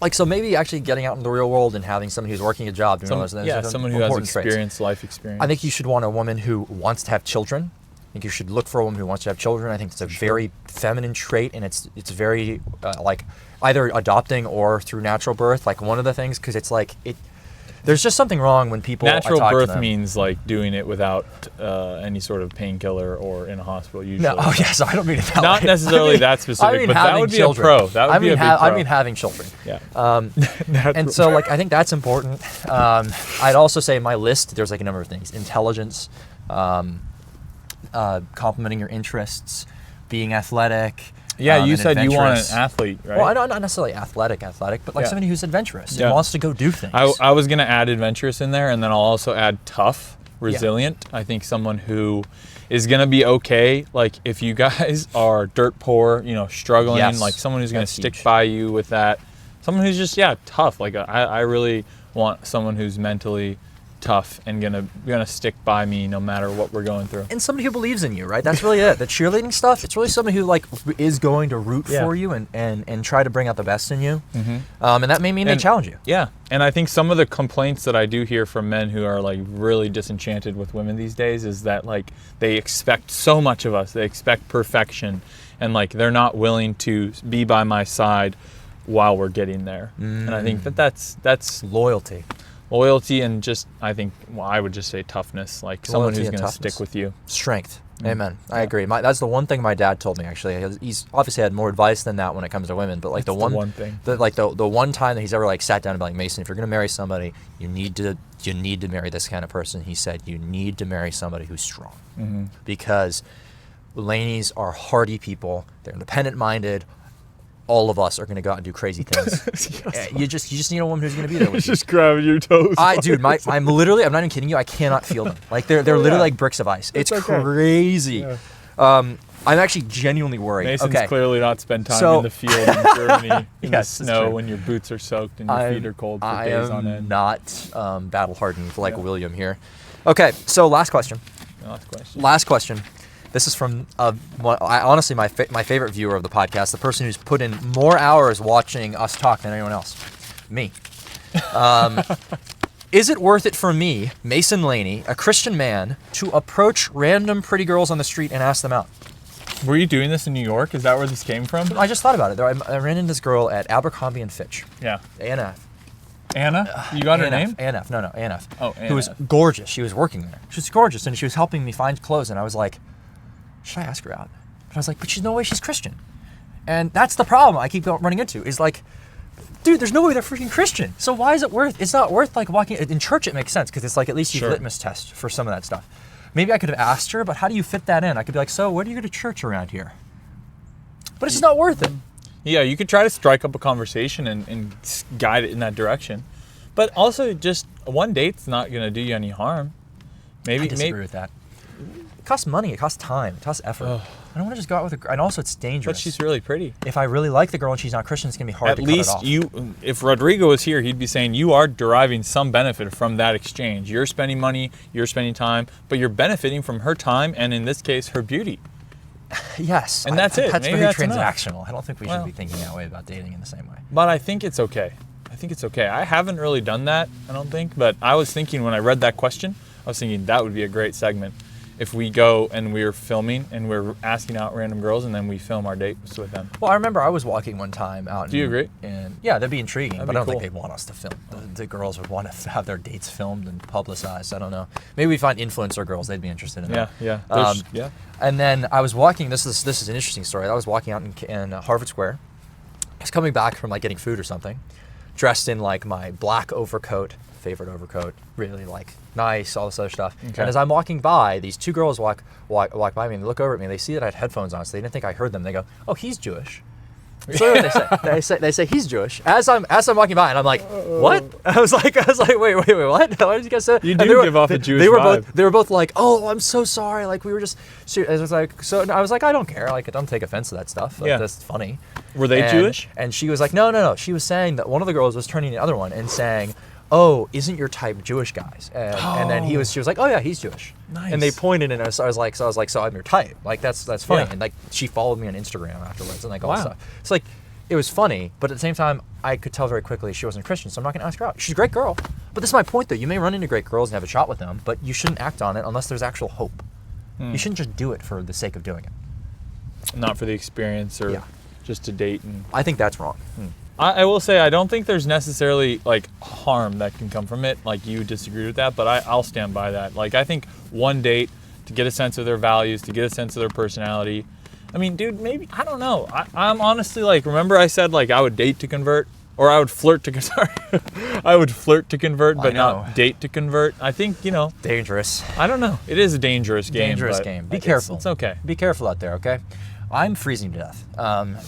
Like, so maybe actually getting out in the real world and having somebody who's working a job, doing all those things. Yeah, are someone who has important traits. experience, life experience. I think you should want a woman who wants to have children. I think you should look for a woman who wants to have children. I think it's a very feminine trait, and it's very like either adopting or through natural birth. Like one of the things, because it's like there's just something wrong when people Natural talk to birth them. means like doing it without any sort of painkiller or in a hospital usually. No, oh yes, I don't mean it that Not way. necessarily that specific, but that having would be children. a pro. That would be a big pro. I mean having children. Yeah. And so, like, I think that's important. I'd also say in my list, there's like a number of things: intelligence, complementing your interests, being athletic. Yeah, you and said you want adventurous. an athlete, right? Well, I don't not necessarily athletic, but like somebody who's adventurous and wants to go do things. I was gonna add adventurous in there, and then I'll also add tough, resilient. I think someone who is gonna be okay. Like if you guys are dirt poor, struggling, like someone who's gonna stick by you with that. Someone who's just tough. Like I really want someone who's mentally tough and gonna stick by me no matter what we're going through. And somebody who believes in you, right? That's really it. The cheerleading stuff, it's really somebody who like is going to root for you and try to bring out the best in you. And that may mean they challenge you. Yeah. And I think some of the complaints that I do hear from men who are like really disenchanted with women these days is that like they expect so much of us. They expect perfection, and like they're not willing to be by my side while we're getting there. And I think that's loyalty and just, I think, I would just say toughness, like someone who's going to stick with you. Strength. Amen. I agree. That's the one thing my dad told me, actually. He's obviously had more advice than that when it comes to women, but like the one thing. The one time that he's ever like sat down and been like, Mason, if you're going to marry somebody, you need to marry this kind of person. He said, you need to marry somebody who's strong. Because Laneys are hardy people. They're independent-minded. All of us are going to go out and do crazy things. You just need a woman who's going to be there with you. Just grabbing your toes. I'm not even kidding you. I cannot feel them. Like they're literally like bricks of ice. It's crazy. I'm actually genuinely worried. Mason's okay. clearly not spent time in the field in Germany in the snow when your boots are soaked and your feet are cold for days on end. I am not battle hardened like William here. Okay, so last question. Last question. This is from honestly my favorite viewer of the podcast, the person who's put in more hours watching us talk than anyone else, me. Is it worth it for me, Mason Laney, a Christian man, to approach random pretty girls on the street and ask them out? Were you doing this in New York? Is that where this came from? I just thought about it. I ran into this girl at Abercrombie & Fitch. Yeah. ANF. Anna? You got her name? ANF. No, ANF. Oh, ANF. Who was gorgeous. She was working there. She was gorgeous, and she was helping me find clothes, and I was like, should I ask her out? But I was like, but she's no way she's Christian. And that's the problem I keep running into, is like, dude, there's no way they're freaking Christian. So why is it worth, it's not worth like walking, in church it makes sense, because it's like at least you litmus test for some of that stuff. Maybe I could have asked her, but how do you fit that in? I could be like, so where do you go to church around here? But it's just not worth it. Yeah, you could try to strike up a conversation and guide it in that direction. But also, just one date's not going to do you any harm. Maybe I disagree with that. It costs money. It costs time. It costs effort. Ugh. I don't want to just go out with a girl. And also, it's dangerous. But she's really pretty. If I really like the girl and she's not Christian, it's going to be hard to cut it off. At least if Rodrigo was here, he'd be saying you are deriving some benefit from that exchange. You're spending money, you're spending time, but you're benefiting from her time and, in this case, her beauty. Yes. And that's it. That's Maybe very that's enough. transactional. I don't think we should be thinking that way about dating in the same way. But I think it's okay. I haven't really done that, I don't think. But I was thinking when I read that question, I was thinking that would be a great segment. If we go and we're filming and we're asking out random girls and then we film our dates with them. Well, I remember I was walking one time out. Do you agree? And yeah, that'd be intriguing, That'd but be I don't think cool. they'd want us to film. The girls would want to have their dates filmed and publicized. I don't know. Maybe we find influencer girls; they'd be interested in that. Yeah. And then I was walking. This is an interesting story. I was walking out in Harvard Square. I was coming back from like getting food or something, dressed in like my black overcoat, favorite overcoat, really like nice, all this other stuff. Okay. And as I'm walking by, these two girls walk by me and they look over at me and they see that I had headphones on, so they didn't think I heard them. They go, "Oh, he's Jewish." So they say he's Jewish. As I'm walking by, and I'm like, "What?" I was like, wait, what? What did you guys say? You And do give off a Jewish vibe. They were both like, "Oh, I'm so sorry. Like we were just." I was like, so I was like, I don't care. Like I don't take offense to that stuff. Like, Yeah. that's funny. Were they Jewish? And she was like, no. She was saying that one of the girls was turning to the other one and saying, "Oh, isn't your type Jewish guys?" And then she was like, "Oh yeah, he's Jewish." Nice. And they pointed, and I was like, so I'm your type. Like that's funny. Yeah. And like she followed me on Instagram afterwards, and like all Wow. this stuff. It's like it was funny, but at the same time, I could tell very quickly she wasn't Christian, so I'm not gonna ask her out. She's a great girl, but this is my point though. You may run into great girls and have a shot with them, but you shouldn't act on it unless there's actual hope. You shouldn't just do it for the sake of doing it. Not for the experience or Yeah. just to date. And I think that's wrong. I will say I don't think there's necessarily like harm that can come from it. Like you disagree with that, but I'll stand by that. Like I think one date to get a sense of their values, to get a sense of their personality. I mean, dude, maybe, I don't know. I'm honestly like, remember I said like I would date to convert? Or I would flirt to, sorry. I would flirt to convert, but not date to convert. I think, Dangerous. I don't know. It is a dangerous game. Dangerous but game. Be careful. It's okay. Be careful out there, okay? I'm freezing to death.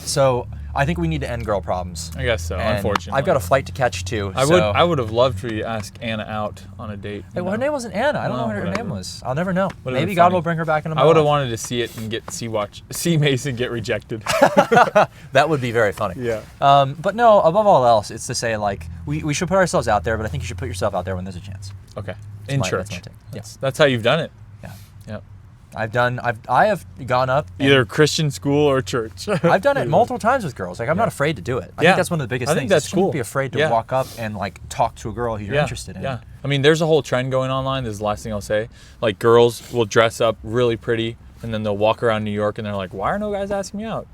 So I think we need to end girl problems. I guess so, And unfortunately. I've got a flight to catch too. I would have loved for you to ask Anna out on a date. Hey, well, her name wasn't Anna. I don't know what her name was. I'll never know. Would've Maybe been God funny. will bring her back into my I would have life. wanted to see it and see Mason get rejected. That would be very funny. Yeah. But no, above all else, it's to say like we should put ourselves out there, but I think you should put yourself out there when there's a chance. Okay. That's In my church. take. Yeah. That's how you've done it. Yeah. Yeah. I have gone up and Either Christian school or church. I've done it multiple times with girls. Like I'm not afraid to do it. I think that's one of the biggest I things. think that's You shouldn't cool. be afraid to Yeah. walk up and like talk to a girl who you're interested in. Yeah. I mean, there's a whole trend going online. This is the last thing I'll say. Like, girls will dress up really pretty, and then they'll walk around New York, and they're like, why are no guys asking me out?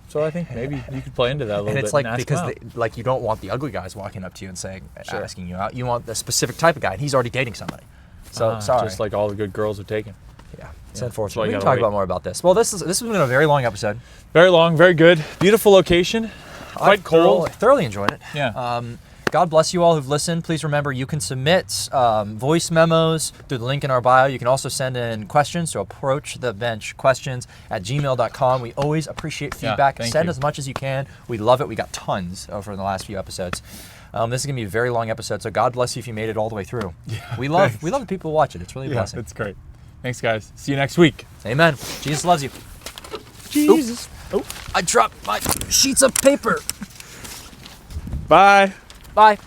So I think maybe you could play into that a little And bit. it's like and ask because them out. you don't want the ugly guys walking up to you and saying, Sure. asking you out. You want the specific type of guy, and he's already dating somebody. So sorry. Just like all the good girls are taken. yeah, it's Yeah, unfortunate. that's why you We can gotta talk wait. about more about this. Well, this has been a very long episode. Very long, very good. Beautiful location. Quite cold. Thoroughly enjoyed it. Yeah. God bless you all who've listened. Please remember you can submit voice memos through the link in our bio. You can also send in questions to approachthebenchquestions@gmail.com. We always appreciate feedback. thank Send you. as much as you can. We love it. We got tons over the last few episodes. This is going to be a very long episode, so God bless you if you made it all the way through. We love the people who watch it. It's really a blessing. It's great. Thanks, guys. See you next week. Amen. Jesus loves you. Jesus. Oh, I dropped my sheets of paper. Bye. Bye.